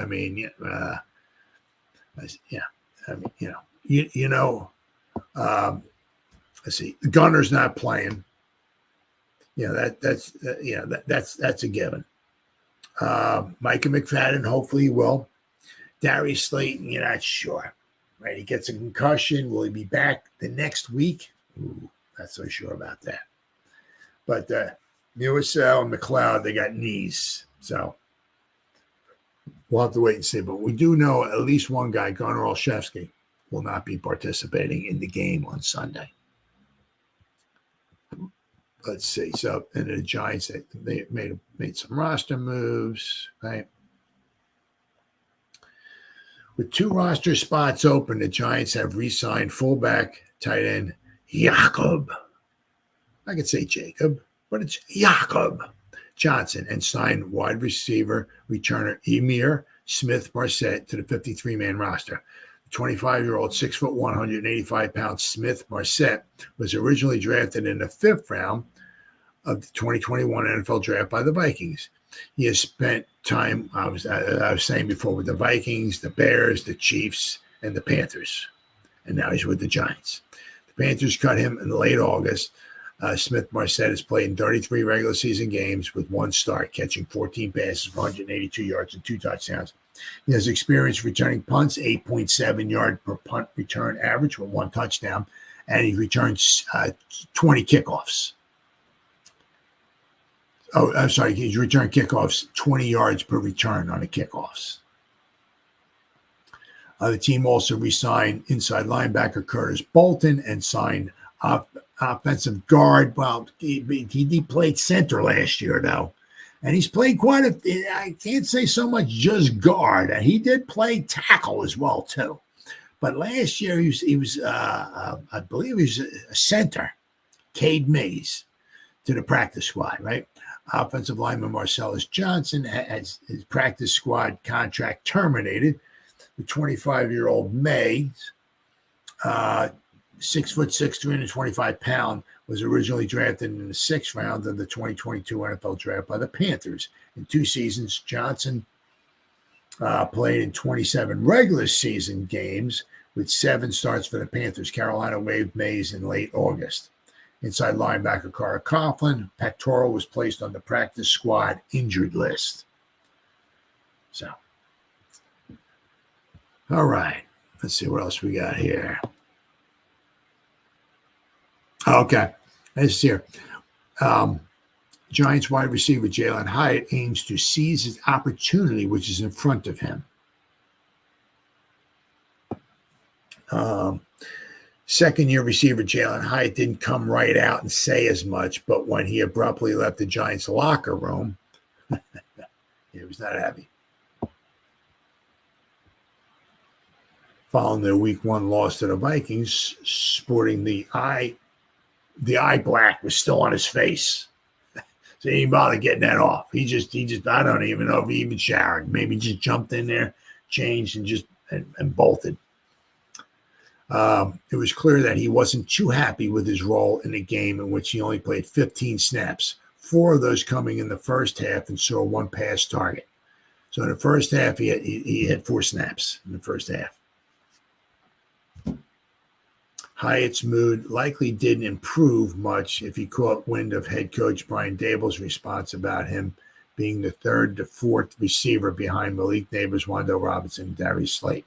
let's see. Gunner's not playing. That's a given. Micah McFadden, hopefully he will. Darius Slayton, you're not sure. Right? He gets a concussion. Will he be back the next week? Ooh, not so sure about that. But Muasau and McLeod, they got knees. So we'll have to wait and see. But we do know at least one guy, Gunnar Olszewski, will not be participating in the game on Sunday. Let's see. So, and the Giants, they made some roster moves, right? With 2 roster spots open, the Giants have re-signed fullback, tight end Jakob. I could say Jacob, but it's Jakob Johnson, and signed wide receiver returner Ihmir Smith-Marsette to the 53-man roster. 25-year-old, 6'1", 185-pound Smith-Marsette was originally drafted in the 5th round of the 2021 NFL draft by the Vikings. He has spent time, I was saying before, with the Vikings, the Bears, the Chiefs, and the Panthers. And now he's with the Giants. The Panthers cut him in late August. Smith-Marsette has played in 33 regular season games with 1 start, catching 14 passes for 182 yards and 2 touchdowns. He has experience returning punts, 8.7 yard per punt return average with 1 touchdown, and he returns 20 kickoffs. Oh, I'm sorry. He's returned kickoffs 20 yards per return on the kickoffs. The team also re-signed inside linebacker Curtis Bolton and signed offensive guard. Well, he played center last year, though. And he's played I can't say so much just guard. He did play tackle as well, too. But last year he was I believe he was a center, Cade Mays, to the practice squad, right? Offensive lineman Marcellus Johnson has his practice squad contract terminated. The 25-year-old Mays, 6'6", 325 pound, was originally drafted in the 6th round of the 2022 NFL draft by the Panthers. In 2 seasons, Johnson played in 27 regular season games with 7 starts for the Panthers. Carolina waived Mays in late August. Inside linebacker Cara Coughlin, pectoral, was placed on the practice squad injured list. So, all right. Let's see what else we got here. Okay. Let's see here. Giants wide receiver Jalin Hyatt aims to seize his opportunity, which is in front of him. Second-year receiver Jalin Hyatt didn't come right out and say as much, but when he abruptly left the Giants' locker room, he was not happy. Following their Week 1 loss to the Vikings, sporting the eye black was still on his face. So he didn't bother getting that off. He just, I don't even know if he even showered. Maybe just jumped in there, changed, and bolted. It was clear that he wasn't too happy with his role in the game, in which he only played 15 snaps, 4 of those coming in the first half, and saw 1 pass target. So in the first half, he had 4 snaps in the first half. Hyatt's mood likely didn't improve much if he caught wind of head coach Brian Dable's response about him being the 3rd to 4th receiver behind Malik Neighbors, Wando Robinson, and Darius Slayton.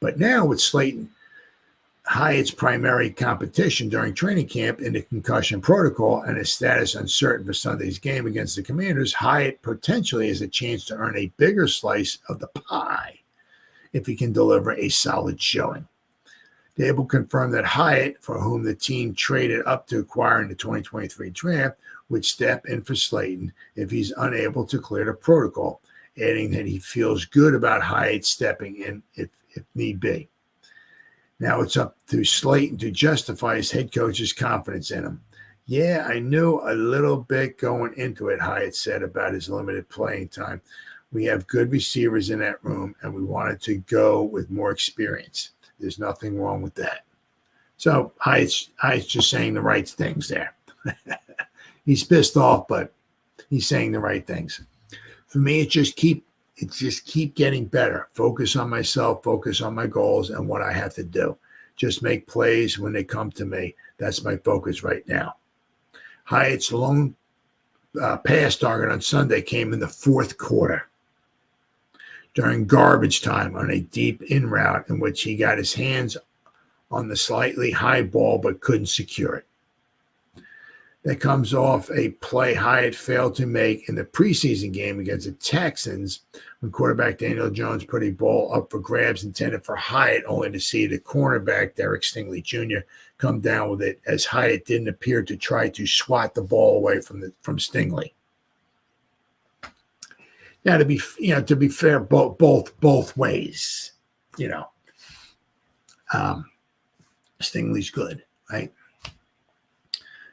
But now with Slayton, Hyatt's primary competition during training camp in the concussion protocol and his status uncertain for Sunday's game against the Commanders, Hyatt potentially has a chance to earn a bigger slice of the pie if he can deliver a solid showing. Dable confirmed that Hyatt, for whom the team traded up to acquire in the 2023 draft, would step in for Slayton if he's unable to clear the protocol, adding that he feels good about Hyatt stepping in if need be. Now it's up to Slayton to justify his head coach's confidence in him. Yeah, I knew a little bit going into it, Hyatt said about his limited playing time. We have good receivers in that room, and we wanted to go with more experience. There's nothing wrong with that. So Hyatt's just saying the right things there. He's pissed off, but he's saying the right things. For me, it's just keep getting better. Focus on myself, focus on my goals and what I have to do. Just make plays when they come to me. That's my focus right now. Hyatt's lone pass target on Sunday came in the 4th quarter during garbage time on a deep in route in which he got his hands on the slightly high ball but couldn't secure it. That comes off a play Hyatt failed to make in the preseason game against the Texans when quarterback Daniel Jones put a ball up for grabs intended for Hyatt, only to see the cornerback Derek Stingley Jr. come down with it, as Hyatt didn't appear to try to swat the ball away from Stingley. Now, to be fair, both ways, Stingley's good, right?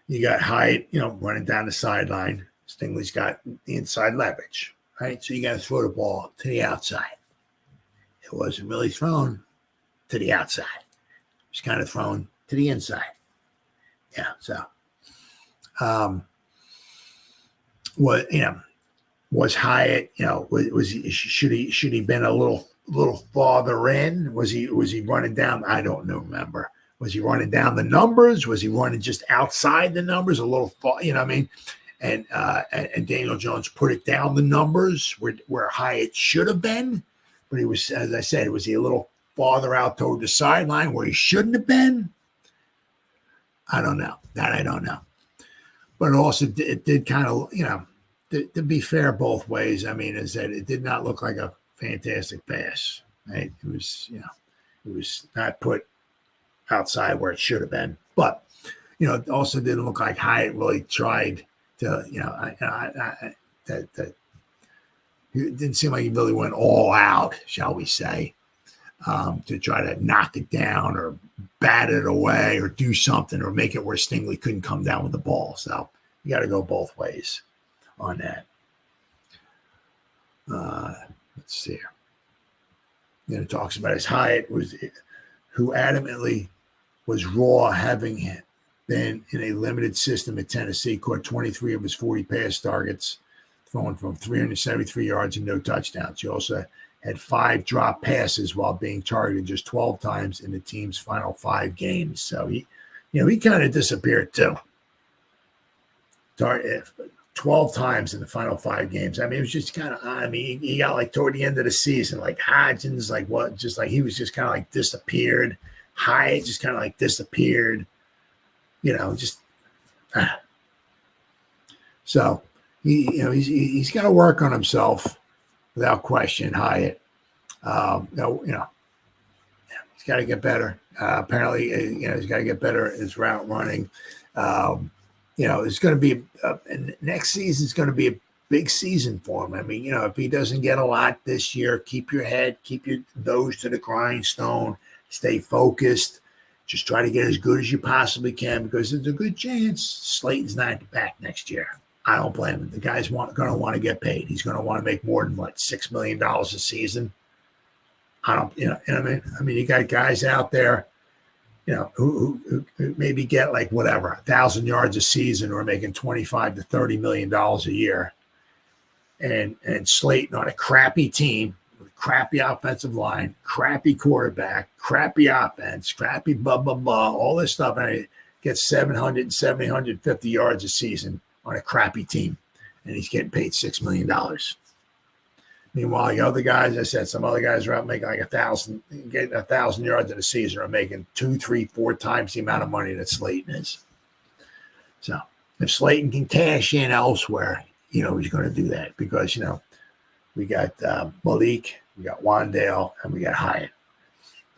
You got Hyatt, running down the sideline. Stingley's got the inside leverage, right? So you got to throw the ball to the outside. It wasn't really thrown to the outside. It was kind of thrown to the inside. Yeah. So, was Hyatt, should he been a little farther in? Was he running down? I don't know. Remember, was he running down the numbers? Was he running just outside the numbers a little far? And Daniel Jones put it down the numbers where Hyatt should have been, but he was, as I said, was he a little farther out toward the sideline where he shouldn't have been? I don't know. That I don't know. But it did kind of, to be fair both ways, I mean, is that it did not look like a fantastic pass, right? It was, it was not put outside where it should have been. But, it also didn't look like Hyatt really tried to, it didn't seem like he really went all out, shall we say. to try to knock it down or bat it away or do something or make it where Stingley couldn't come down with the ball. So you got to go both ways on that. Let's see here. Then it talks about his Hyatt, who adamantly was raw, having been in a limited system at Tennessee, caught 23 of his 40 pass targets, throwing from 373 yards and no touchdowns. He also had 5 drop passes while being targeted just 12 times in the team's final 5 games. So he kind of disappeared too. 12 times in the final 5 games. I mean, it was just kind of, he got like toward the end of the season, like Hodgins, like what, just like he was just kind of like disappeared. Hyatt just kind of like disappeared, So he's got to work on himself without question. Hyatt, he's got to get better. Apparently, he's got to get better at his route running. It's going to be next season is going to be a big season for him. I mean, if he doesn't get a lot this year, keep your head, keep your nose to the grindstone, stay focused. Just try to get as good as you possibly can because there's a good chance Slayton's not back next year. I don't blame him. The guy's going to want to get paid. He's going to want to make more than $6 million a season. I don't, I mean, you got guys out there, who maybe get like whatever 1,000 yards a season or making $25 to $30 million a year, and Slayton on a crappy team with a crappy offensive line, crappy quarterback, crappy offense, crappy blah blah blah, all this stuff, and he gets 700, 750 yards a season on a crappy team, and he's getting paid $6 million. Meanwhile, the other guys, I said, some other guys are out making like 1,000, getting 1,000 yards in a season, are making 2, 3, 4 times the amount of money that Slayton is. So if Slayton can cash in elsewhere, he's going to do that because, we got Malik, we got Wandale, and we got Hyatt.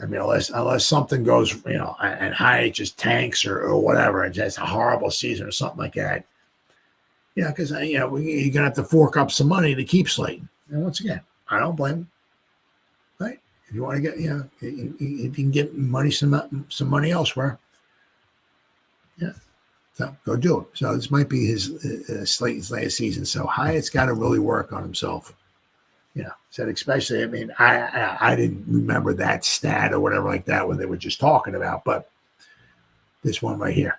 I mean, unless something goes, and Hyatt just tanks or whatever, and just a horrible season or something like that. Because, you're going to have to fork up some money to keep Slayton. And once again, I don't blame him. Right? If you want to get, if you can get money, some money elsewhere, so go do it. So this might be his Slayton's last season. So Hyatt's got to really work on himself. Said especially. I mean, I didn't remember that stat or whatever like that when they were just talking about, but this one right here.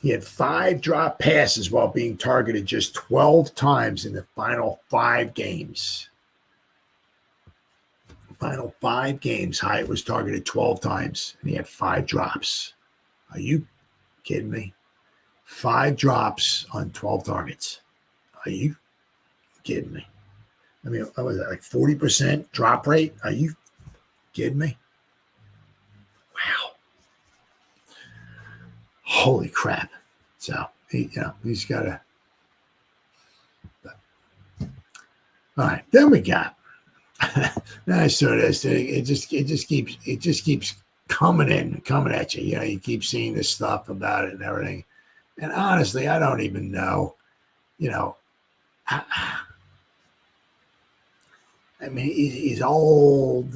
He had 5 drop passes while being targeted just 12 times in the final 5 games. Final 5 games, Hyatt was targeted 12 times, and he had 5 drops. Are you kidding me? 5 drops on 12 targets. Are you kidding me? I mean, what was that, like 40% drop rate? Are you kidding me? Wow. Holy crap. So, he's got to. All right, then we got. I saw this. It just keeps coming at you. You keep seeing this stuff about it and everything. And honestly, I don't even know. I mean, he's old.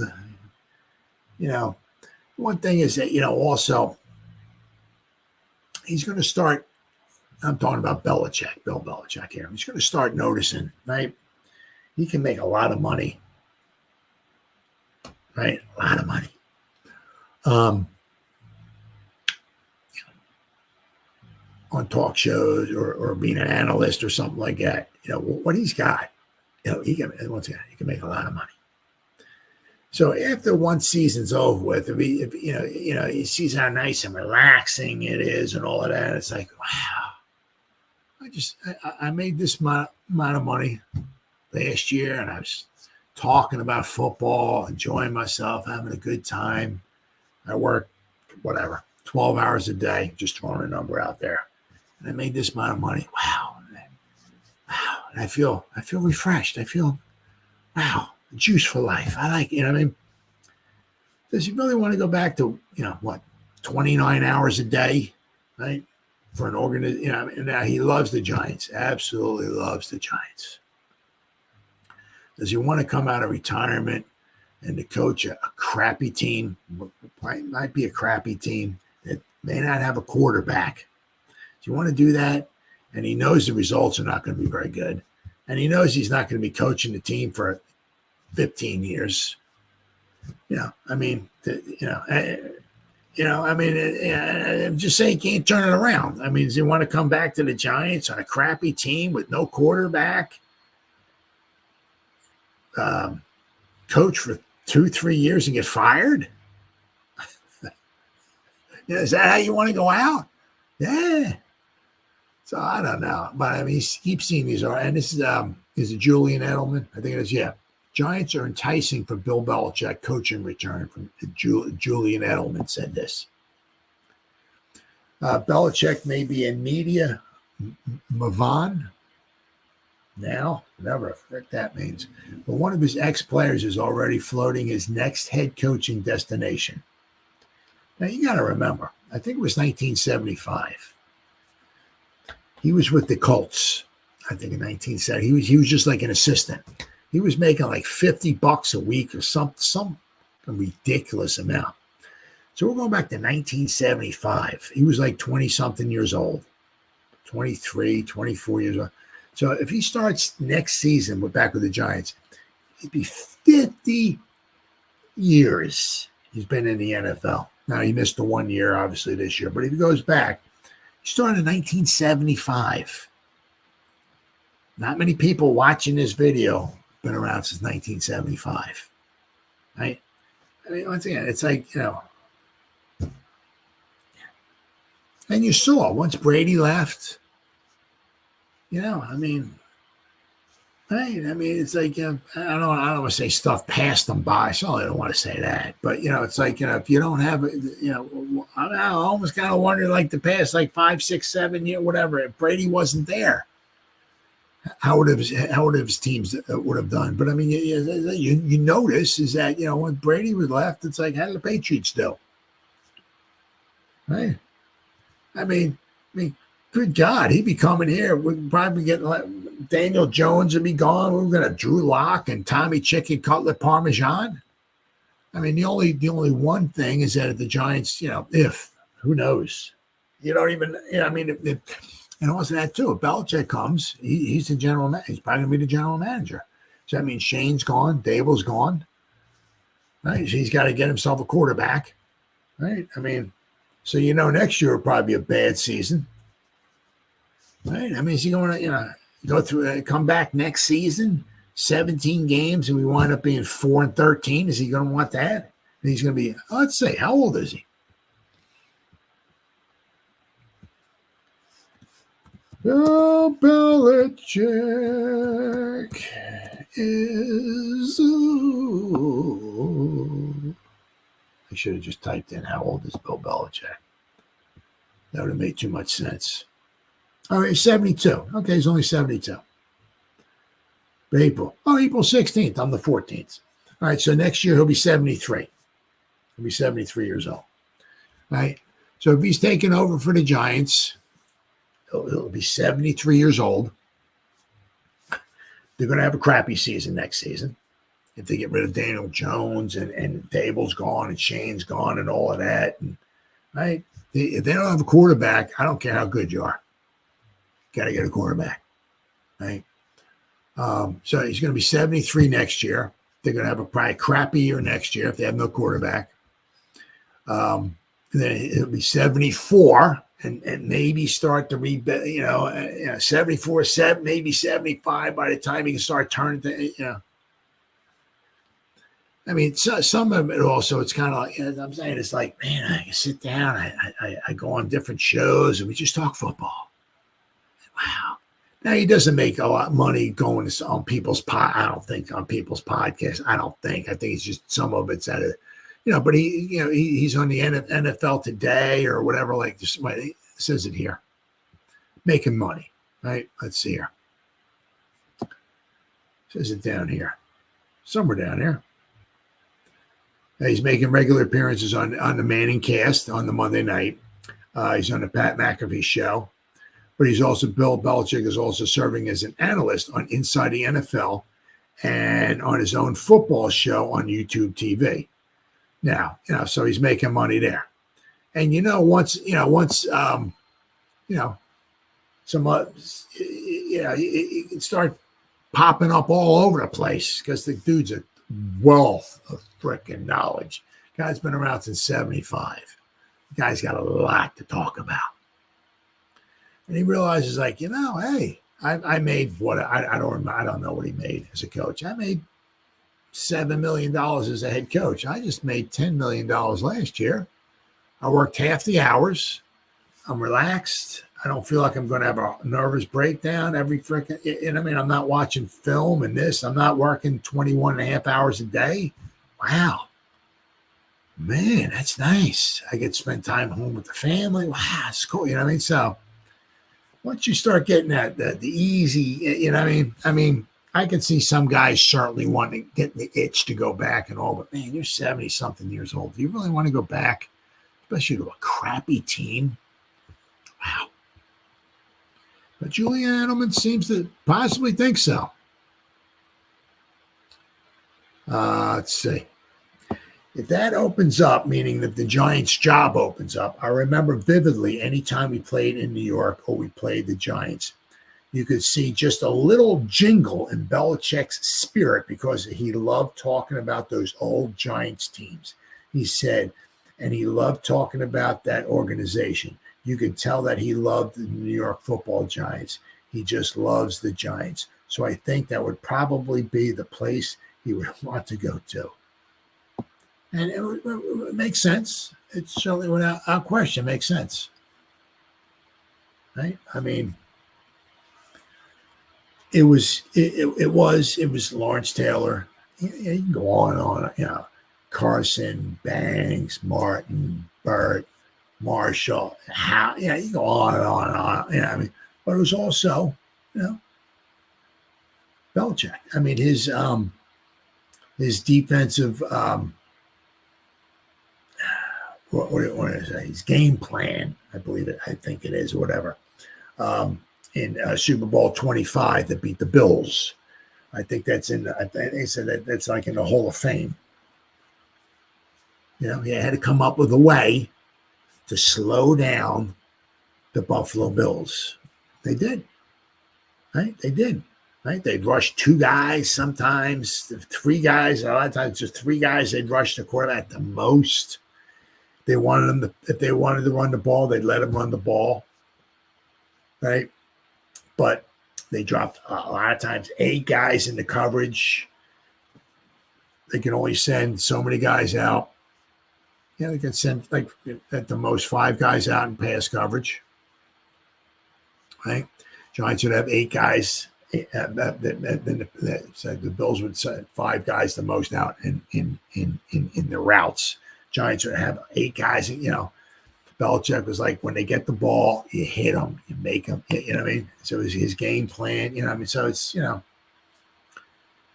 One thing is that also he's going to start. I'm talking about Bill Belichick here. He's going to start noticing, right? He can make a lot of money. Right? A lot of money. On talk shows or being an analyst or something like that. What he's got, he can make a lot of money. So after one season's over with, if he sees how nice and relaxing it is and all of that, it's like, wow, I made this amount of money last year, and I was talking about football, enjoying myself, having a good time. I work, 12 hours a day, just throwing a number out there. And I made this amount of money. Wow. And I feel refreshed. I feel, wow, juice for life. I like, does he really want to go back to, 29 hours a day, right? For an organization, now he loves the Giants, absolutely loves the Giants. Does he want to come out of retirement and to coach a crappy team? Might be a crappy team that may not have a quarterback. Do you want to do that? And he knows the results are not going to be very good. And he knows he's not going to be coaching the team for 15 years. I'm just saying he can't turn it around. I mean, does he want to come back to the Giants on a crappy team with no quarterback? Coach for 2-3 years and get fired? Is that how you want to go out? Yeah. So I don't know. But I mean, he keeps seeing these. And this is it Julian Edelman? I think it is, yeah. Giants are enticing for Bill Belichick, coaching return from Julian Edelman said this. Belichick may be in media Mavan now, whatever the frick that means. But one of his ex-players is already floating his next head coaching destination. Now, you got to remember, I think it was 1975. He was with the Colts, I think in 1970. He was just like an assistant. He was making like $50 a week or some ridiculous amount. So we're going back to 1975. He was like 20-something years old, 23, 24 years old. So if he starts next season back with the Giants, it'd be 50 years he's been in the NFL. Now, he missed the 1 year, obviously, this year. But if he goes back, he started in 1975. Not many people watching this video been around since 1975. Right? I mean, once again, it's like, and you saw once Brady left, it's like, I don't want to say stuff passed them by. So I don't want to say that. But, it's like, if you don't have, I almost kind of wonder, like the past, like 5, 6, 7 years, whatever, if Brady wasn't there, how would his teams would have done? But I mean, you notice is that, when Brady was left, it's like, how did the Patriots do? Right? I mean, good God, he'd be coming here. We'd probably get Daniel Jones would be gone. We're going to Drew Lock and Tommy Chicken Cutlet Parmesan. I mean, the only one thing is that if the Giants, who knows? You don't even, and also that too. If Belichick comes, he's the general manager. He's probably going to be the general manager. So that means Shane's gone, Dable's gone. Right? So he's got to get himself a quarterback. Right? I mean, so next year will probably be a bad season. Right? I mean, is he going to, go through, come back next season, 17 games, and we wind up being 4-13? Is he going to want that? And he's going to be, let's say, how old is he? Bill Belichick is. I should have just typed in how old is Bill Belichick. That would have made too much sense. All right, 72. Okay, he's only 72. April 16th. I'm the 14th. All right, so next year he'll be 73. He'll be 73 years old. All right, so if he's taking over for the Giants, he'll be 73 years old. They're going to have a crappy season next season. If they get rid of Daniel Jones and Dable's gone and Shane's gone and all of that. And, right? If they don't have a quarterback, I don't care how good you are. Got to get a quarterback, right? So he's going to be 73 next year. They're going to have a probably crappy year next year if they have no quarterback. And then it'll be 74 and maybe start to rebuild, 74, maybe 75 by the time he can start turning, I mean, so, some of it also, it's kind of like, I'm saying, it's like, man, I can sit down, I go on different shows and we just talk football. Wow. Now, he doesn't make a lot of money going on people's I don't think on people's podcasts. I think it's just some of it's at a, but he's on the NFL Today or whatever, like this. It says it here. Making money, right? Let's see here. It says it down here. Somewhere down here. He's making regular appearances on the Manning Cast on the Monday night. He's on the Pat McAfee show. But Bill Belichick is also serving as an analyst on Inside the NFL and on his own football show on YouTube TV. Now, so he's making money there. And once some he can start popping up all over the place because the dude's a wealth of freaking knowledge. Guy's been around since 75. The guy's got a lot to talk about. And he realizes, like, hey, I made what I don't know what he made as a coach. I made $7 million as a head coach. I just made $10 million last year. I worked half the hours. I'm relaxed. I don't feel like I'm going to have a nervous breakdown every freaking, I'm not watching film and this. I'm not working 21 and a half hours a day. Wow. Man, that's nice. I get to spend time home with the family. Wow, it's cool. So once you start getting the easy, I can see some guys certainly wanting to get the itch to go back and all, but man, you're 70 something years old. Do you really want to go back, especially to a crappy team? Wow. But Julian Edelman seems to possibly think so. Let's see. If that opens up, meaning that the Giants' job opens up, I remember vividly anytime we played in New York or we played the Giants, you could see just a little jingle in Belichick's spirit because he loved talking about those old Giants teams. He said, and he loved talking about that organization. You could tell that he loved the New York Football Giants. He just loves the Giants. So I think that would probably be the place he would want to go to. And it makes sense. It certainly, without question, makes sense. Right? It was Lawrence Taylor. You can go on and on. Carson, Banks, Martin, Burt, Marshall. You can go on and on and on. But it was also, Belichick. His defensive. What do you want to say? His game plan, I think it is, or whatever. In Super Bowl 25 that beat the Bills. I think that's they said that's like in the Hall of Fame. He had to come up with a way to slow down the Buffalo Bills. They did. Right? They did. Right? They'd rush two guys, sometimes three guys. A lot of times just three guys. They'd rush the quarterback the most. They wanted them if they wanted to run the ball, they'd let them run the ball. Right? But they dropped a lot of times 8 guys in the coverage. They can only send so many guys out. They can send like at the most 5 guys out in pass coverage. Right? Giants would have 8 guys. The Bills would send 5 guys the most out in the routes. Giants would have 8 guys. Belichick was like, when they get the ball, you hit them, you make them. So it was his game plan. So it's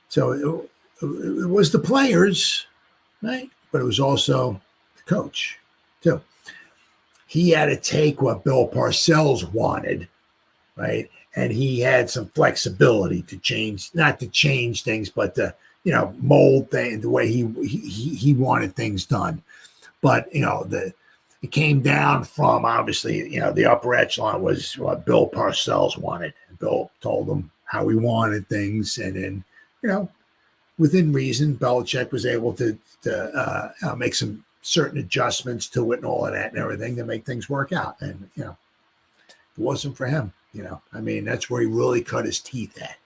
so it was the players, right? But it was also the coach too. He had to take what Bill Parcells wanted, right? And he had some flexibility to change, not to change things, but to mold things the way he wanted things done. But it came down from, obviously, the upper echelon was what Bill Parcells wanted. Bill told him how he wanted things, and then within reason, Belichick was able to make some certain adjustments to it and all of that and everything to make things work out. And it wasn't for him. That's where he really cut his teeth at,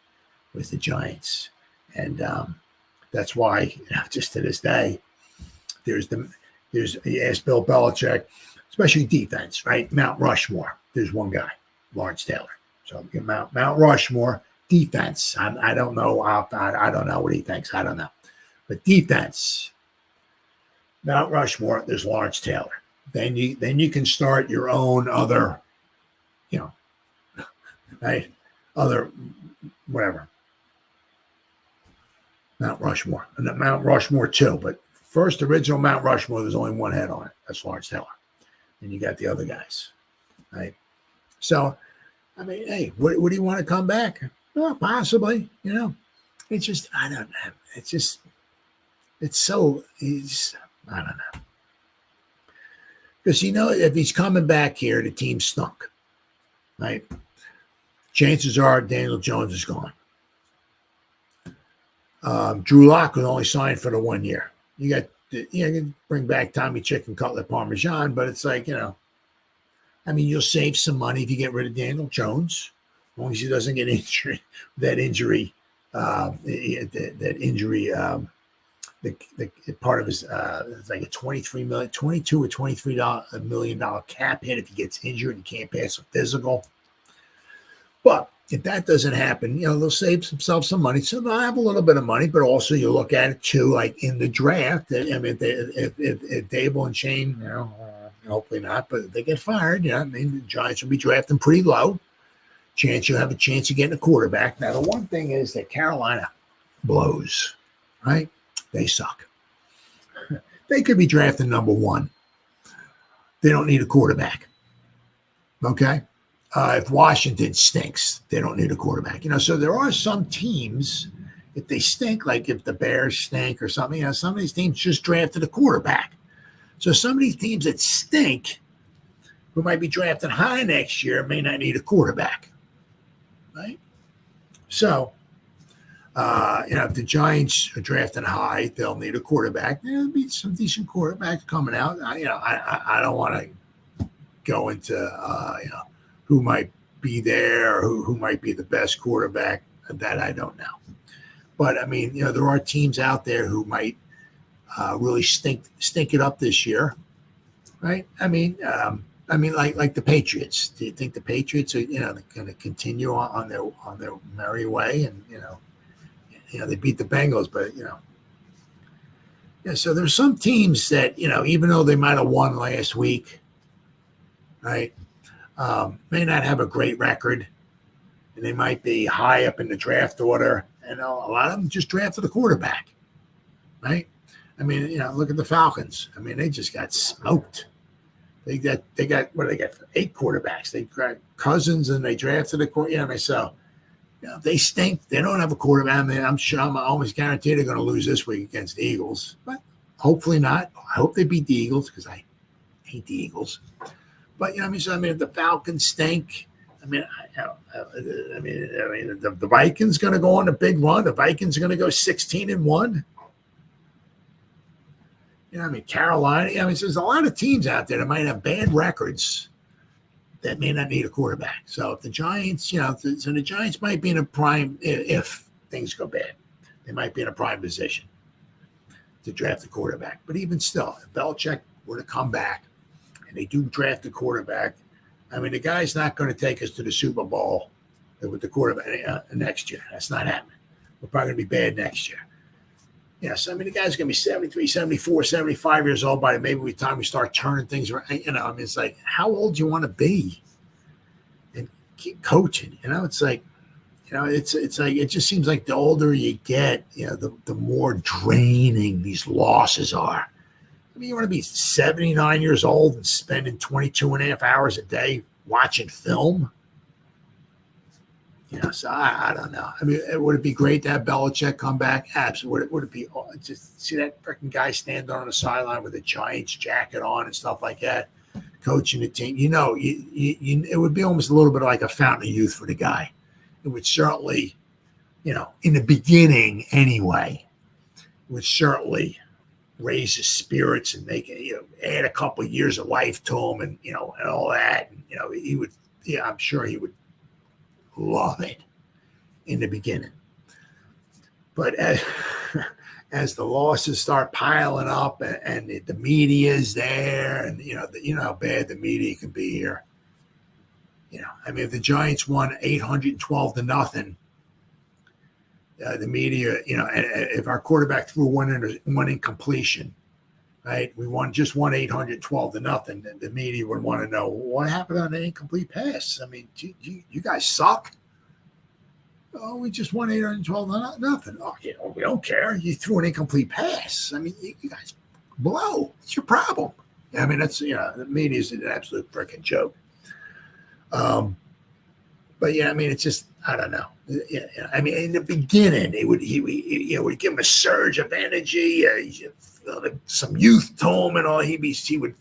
was the Giants. And that's why, just to this day, you ask Bill Belichick, especially defense, right? Mount Rushmore. There's one guy, Lawrence Taylor. So Mount Rushmore, defense. I don't know. I don't know what he thinks. I don't know. But defense, Mount Rushmore, there's Lawrence Taylor. Then you can start your own other, right? Other, whatever. Mount Rushmore. And Mount Rushmore too. But first original Mount Rushmore, there's only one head on it. That's Lawrence Taylor. And you got the other guys. Right? So, hey, what do you want to come back? Well, possibly, It's just, I don't know. It's just, it's so, I don't know. Because, if he's coming back here, the team stunk, right? Chances are Daniel Jones is gone. Drew Lock was only signed for the 1 year. You can bring back Tommy Chicken Cutlet Parmesan, but it's like, you'll save some money if you get rid of Daniel Jones, as long as he doesn't get injured. That injury, the part of his, it's like a $22 or $23 million cap hit if he gets injured and can't pass a physical. But if that doesn't happen, they'll save themselves some money. So they'll have a little bit of money, but also you look at it too, like in the draft. If Dable and Shane, hopefully not, but if they get fired, the Giants will be drafting pretty low. You'll have a chance of getting a quarterback. Now, the one thing is that Carolina blows, right? They suck. They could be drafting number 1. They don't need a quarterback. Okay? If Washington stinks, they don't need a quarterback. So there are some teams, if they stink, like if the Bears stink or something, some of these teams just drafted a quarterback. So some of these teams that stink, who might be drafted high next year, may not need a quarterback. Right? So, if the Giants are drafting high, they'll need a quarterback. There'll be some decent quarterbacks coming out. I don't want to go into, who might be there or who might be the best quarterback. That I don't know. But, there are teams out there who might really stink it up this year, right? Like the Patriots. Do you think the Patriots are, going to continue on their merry way? And they beat the Bengals, but So there's some teams that even though they might have won last week, right, may not have a great record, and they might be high up in the draft order, and a lot of them just drafted a quarterback, right? Look at the Falcons. They just got smoked. They got 8 quarterbacks. They got Cousins and they drafted a quarterback. So they stink. They don't have a quarterback. I'm sure I'm almost guaranteed they're going to lose this week against the Eagles, but hopefully not. I hope they beat the Eagles because I hate the Eagles. But if the Falcons stink, the Vikings going to go on a big run. The Vikings are going to go 16-1. Carolina. There's a lot of teams out there that might have bad records that may not need a quarterback. So if the Giants, the Giants might be in a prime, if things go bad, they might be in a prime position to draft a quarterback. But even still, if Belichick were to come back and they do draft a quarterback, the guy's not going to take us to the Super Bowl with the quarterback next year. That's not happening. We're probably going to be bad next year. Yes, the guy's going to be 73, 74, 75 years old by maybe the time we start turning things around. It's like, how old do you want to be and keep coaching? It's like, it's like, it just seems like the older you get, the more draining these losses are. You want to be 79 years old and spending 22 and a half hours a day watching film? So I don't know. Would it be great to have Belichick come back? Absolutely. Would it be just see that freaking guy stand on the sideline with a Giants jacket on and stuff like that, coaching the team? It would be almost a little bit like a fountain of youth for the guy. It would certainly, in the beginning anyway, it would certainly raise his spirits and make it, add a couple of years of life to him and, and all that. And, he would, I'm sure he would love it in the beginning. But as the losses start piling up and the media is there and, how bad the media can be here. If the Giants won 812-0, the media, if our quarterback threw one incompletion, right? We won 812-0. The media would want to know what happened on an incomplete pass. You guys suck. Oh, we just won 812-0. Oh, we don't care. You threw an incomplete pass. You guys blow. It's your problem. That's the media is an absolute freaking joke. But it's just I don't know. Yeah, I mean, in the beginning, he would give him a surge of energy, some youth to him, and all. He would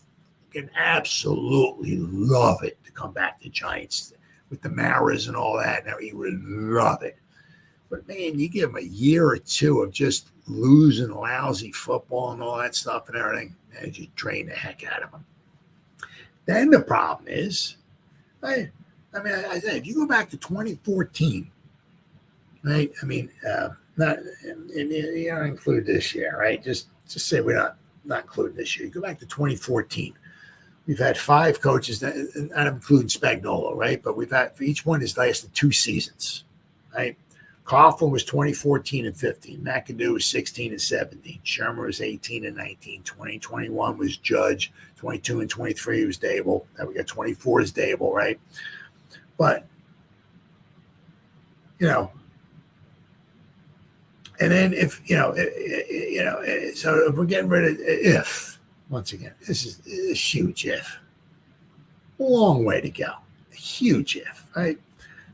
absolutely love it to come back to Giants with the Maras and all that. Now he would love it. But man, you give him a year or two of just losing lousy football and all that stuff and everything, and you drain the heck out of him. Then the problem is, I said, if you go back to 2014, right? I mean, not you don't include this year, right? Just say we're not including this year. You go back to 2014. We've had 5 coaches, not including Spagnuolo, right? But we've had, for each one has lasted 2 seasons, right? Coughlin was 2014 and 15. McAdoo was 16 and 17. Shermer was 18 and 19. 2021 was Judge. 22 and 23 was Dable. Now we got 24 is Dable, right? But, and then if, so if we're getting rid of, once again, this is a huge if. Long way to go. A huge if, right?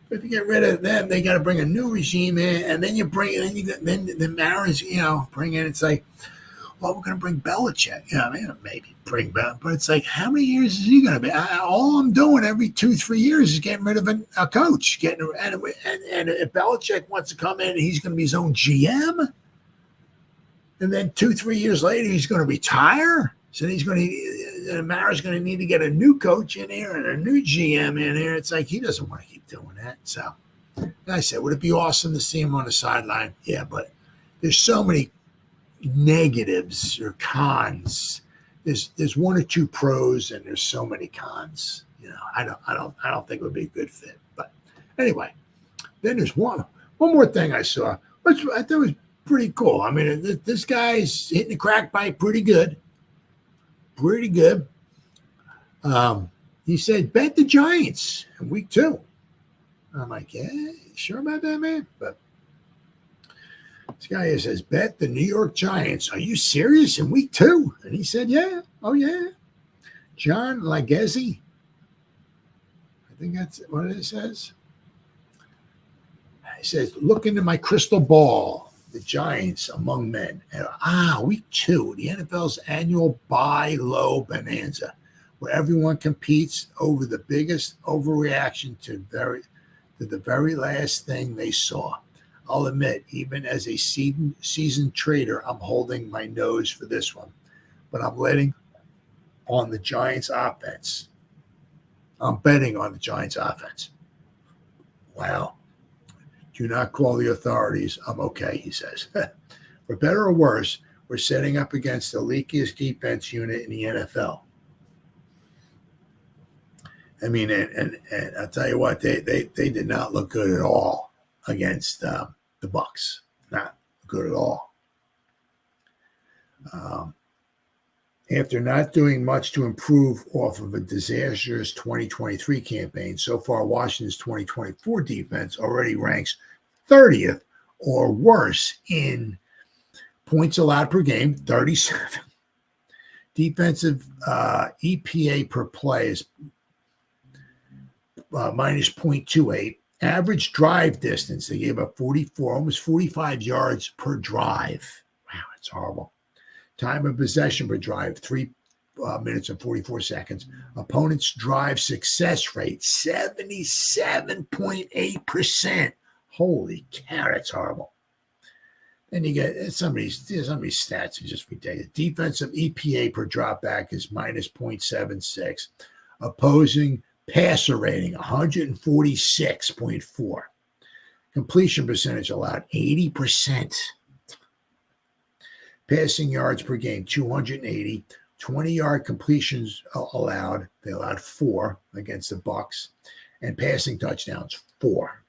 But if you get rid of them, they got to bring a new regime in, and then then the Maras, bring in. It's like, well, we're going to bring Belichick. Maybe bring Belichick, but it's like, how many years is he going to be? All I'm doing every 2-3 years is getting rid of a coach. And if Belichick wants to come in, he's going to be his own GM. And then 2-3 years later, he's going to retire. So Mara's going to need to get a new coach in here and a new GM in here. It's like he doesn't want to keep doing that. So I said, would it be awesome to see him on the sideline? Yeah, but there's so many negatives or cons. There's 1 or 2 pros and there's so many cons. I don't think it would be a good fit. But anyway, then there's one more thing I saw, which I thought was pretty cool. I mean, this guy's hitting the crack pipe pretty good. Pretty good. He said, bet the Giants in week 2. I'm like, yeah, you sure about that, man? But this guy here says, bet the New York Giants. Are you serious in week 2? And he said, yeah. Oh, yeah. John Lagezzi. I think that's what it says. He says, look into my crystal ball. The Giants among men. Week 2, the NFL's annual buy low bonanza, where everyone competes over the biggest overreaction to the very last thing they saw. I'll admit, even as a seasoned trader, I'm holding my nose for this one, but I'm betting on the Giants offense. I'm betting on the Giants offense. Wow. Do not call the authorities. I'm okay, he says. For better or worse, we're setting up against the leakiest defense unit in the NFL. I mean, and I'll tell you what, they did not look good at all against the Bucs. Not good at all. After not doing much to improve off of a disastrous 2023 campaign, so far Washington's 2024 defense already ranks 30th or worse in points allowed per game, 37. Defensive EPA per play is minus 0.28. Average drive distance, they gave up 44, almost 45 yards per drive. Wow, that's horrible. Time of possession per drive, 3 minutes and 44 seconds. Opponent's drive success rate, 77.8%. Holy cow, that's horrible. Then you get some of these stats are just ridiculous. Defensive EPA per dropback is minus 0.76. Opposing passer rating, 146.4. Completion percentage allowed, 80%. Passing yards per game, 280. 20-yard completions allowed. They allowed 4 against the Bucs. And passing touchdowns, 4.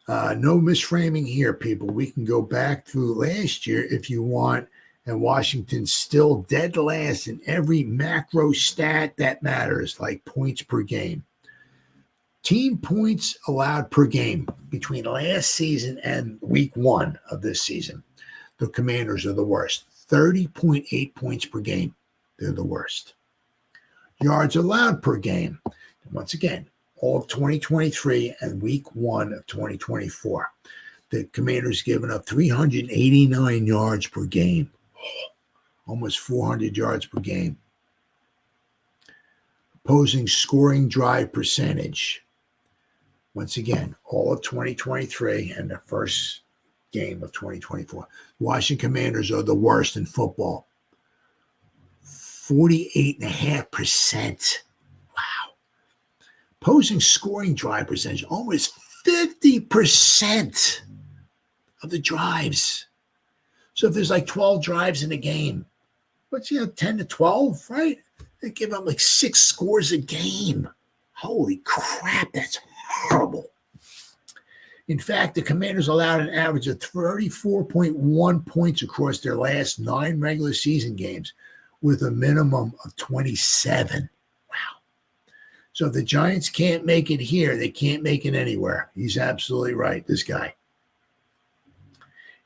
No misframing here, people. We can go back through last year if you want. And Washington's still dead last in every macro stat that matters, like points per game. Team points allowed per game between last season and week 1 of this season. The Commanders are the worst. 30.8 points per game. They're the worst. Yards allowed per game. And once again, all of 2023 and week 1 of 2024. The Commanders given up 389 yards per game, almost 400 yards per game. Opposing scoring drive percentage. Once again, all of 2023 and the first game of 2024. Washington Commanders are the worst in football. 48.5%. Wow. Opposing scoring drive percentage, almost 50% of the drives. So if there's like 12 drives in a game, what's 10 to 12, right? They give up like 6 scores a game. Holy crap, that's horrible. In fact, the Commanders allowed an average of 34.1 points across their last 9 regular season games with a minimum of 27. Wow. So if the Giants can't make it here, they can't make it anywhere. He's absolutely right, this guy.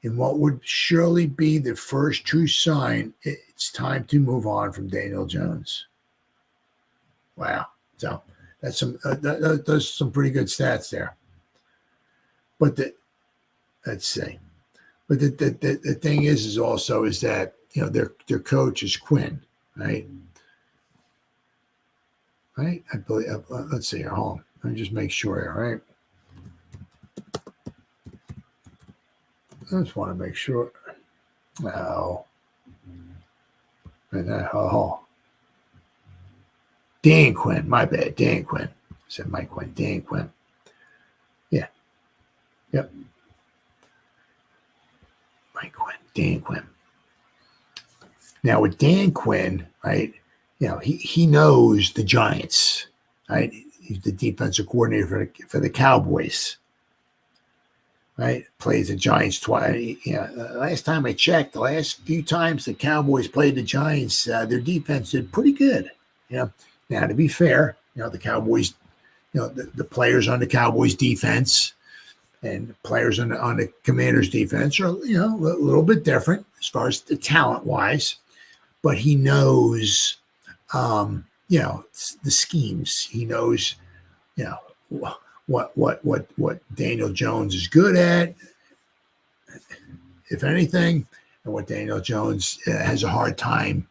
In what would surely be the first true sign, it's time to move on from Daniel Jones. Wow. So that's those some pretty good stats there. But let's see. But the thing is also that their coach is Quinn, right? Right? I believe. Let's see here. Hold on. Let me just make sure here, right? I just want to make sure. Oh. Dan Quinn. My bad. Dan Quinn. I said Mike Quinn. Dan Quinn. Yeah. Yep. Mike Quinn. Dan Quinn. Now with Dan Quinn, right? He knows the Giants, right? He's the defensive coordinator for the Cowboys. Right, plays the Giants twice. Last time I checked, the last few times the Cowboys played the Giants, their defense did pretty good. Now to be fair, the Cowboys, the players on the Cowboys defense and the players on the Commanders defense are a little bit different as far as the talent wise, but he knows, the schemes. He knows, what Daniel Jones is good at, if anything, and what Daniel Jones has a hard time,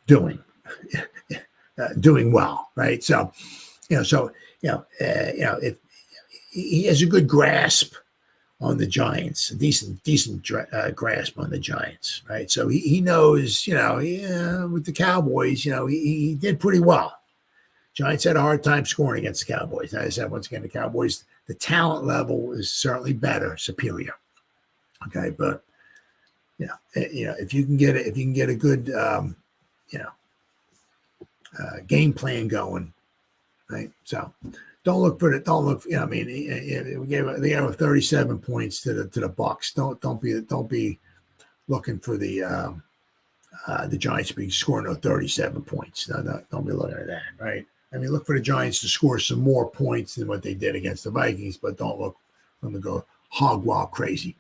doing well, right? So, if he has a good grasp on the Giants, a decent grasp on the Giants, right? So he knows, with the Cowboys, he did pretty well. Giants had a hard time scoring against the Cowboys. As I said, once again, the Cowboys, the talent level is certainly better, superior. Okay, but if you can get a good game plan going, right? So they gave 37 points to the Bucks. Don't be looking for the Giants to be scoring those 37 points. No, don't be looking at that, right? Look for the Giants to score some more points than what they did against the Vikings, but don't look for them to go hog wild crazy.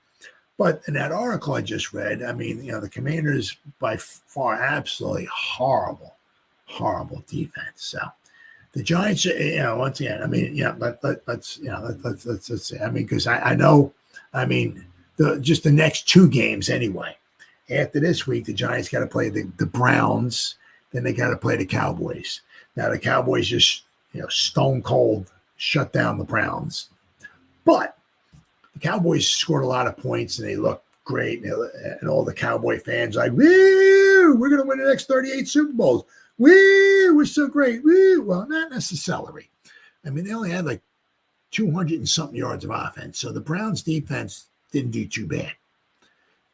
But in that article I just read, the Commanders by far absolutely horrible defense. So the Giants, once again, let's see. Because I know, just the next 2 games anyway. After this week, the Giants got to play the Browns, then they got to play the Cowboys. Now the Cowboys just, stone cold shut down the Browns, but the Cowboys scored a lot of points and they looked great, and all the Cowboy fans like, woo, we're going to win the next 38 Super Bowls. Woo, we're so great. Woo. Well, not necessarily. They only had like 200 and something yards of offense, so the Browns defense didn't do too bad.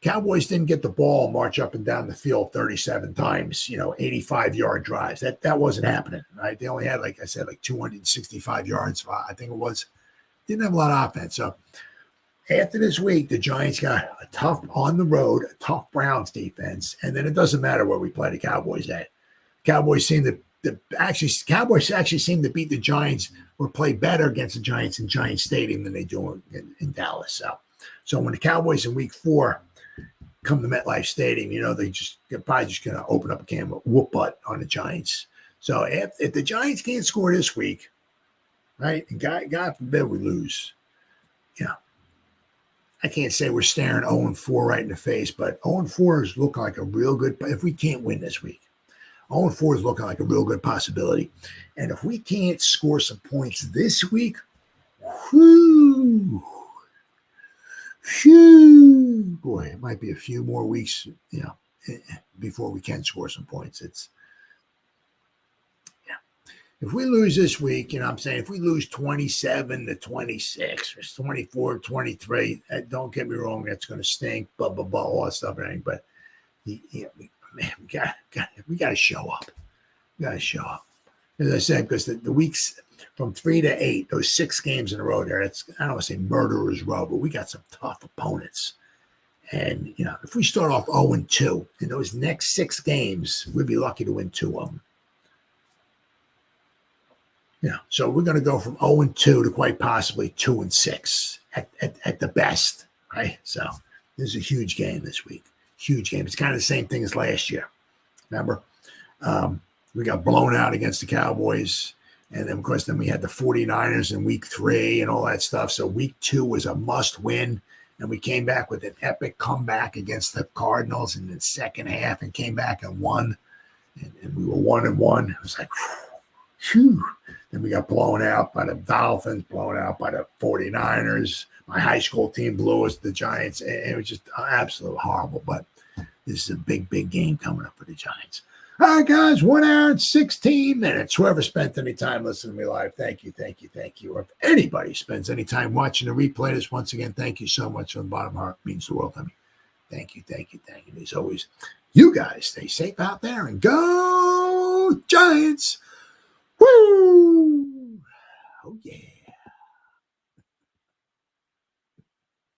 Cowboys didn't get the ball, march up and down the field 37 times, 85-yard drives. That wasn't happening, right? They only had, like I said, like 265 yards, I think it was. Didn't have a lot of offense. So after this week, the Giants got a tough Browns defense, and then it doesn't matter where we play the Cowboys at. Cowboys seem to Cowboys actually seem to beat the Giants or play better against the Giants in Giants Stadium than they do in Dallas. So when the Cowboys in week 4 come to MetLife Stadium, they're probably just going to open up a can of whoop butt on the Giants. So if the Giants can't score this week, right, and God forbid we lose, I can't say we're staring 0-4 right in the face, but 0-4 is looking like a real good. If we can't win this week, 0-4 is looking like a real good possibility. And if we can't score some points this week, whew, boy, it might be a few more weeks, before we can score some points. If we lose this week, I'm saying if we lose 27-26 or 24-23, don't get me wrong, that's going to stink, blah, blah, blah, all that stuff, everything. But, we got to show up. We got to show up. As I said, because the weeks from 3 to 8, those 6 games in a row there, I don't want to say murderer's row, but we got some tough opponents. And, if we start off 0-2 in those next 6 games, we'd be lucky to win 2 of them. So we're going to go from 0-2 to quite possibly 2-6 at the best, right? So this is a huge game this week. Huge game. It's kind of the same thing as last year. Remember? We got blown out against the Cowboys. And then, of course, we had the 49ers in week 3 and all that stuff. So week 2 was a must win. And we came back with an epic comeback against the Cardinals in the second half and came back and won. And we were 1-1. It was like, whew. Then we got blown out by the Dolphins, blown out by the 49ers. My high school team blew us, the Giants. It was just absolutely horrible. But this is a big, big game coming up for the Giants. All right, guys, 1 hour and 16 minutes. Whoever spent any time listening to me live, thank you, thank you, thank you. Or if anybody spends any time watching the replay this, once again, thank you so much from the bottom of my heart. It means the world to me. Thank you, thank you, thank you. As always, you guys stay safe out there and go Giants. Woo! Oh, yeah.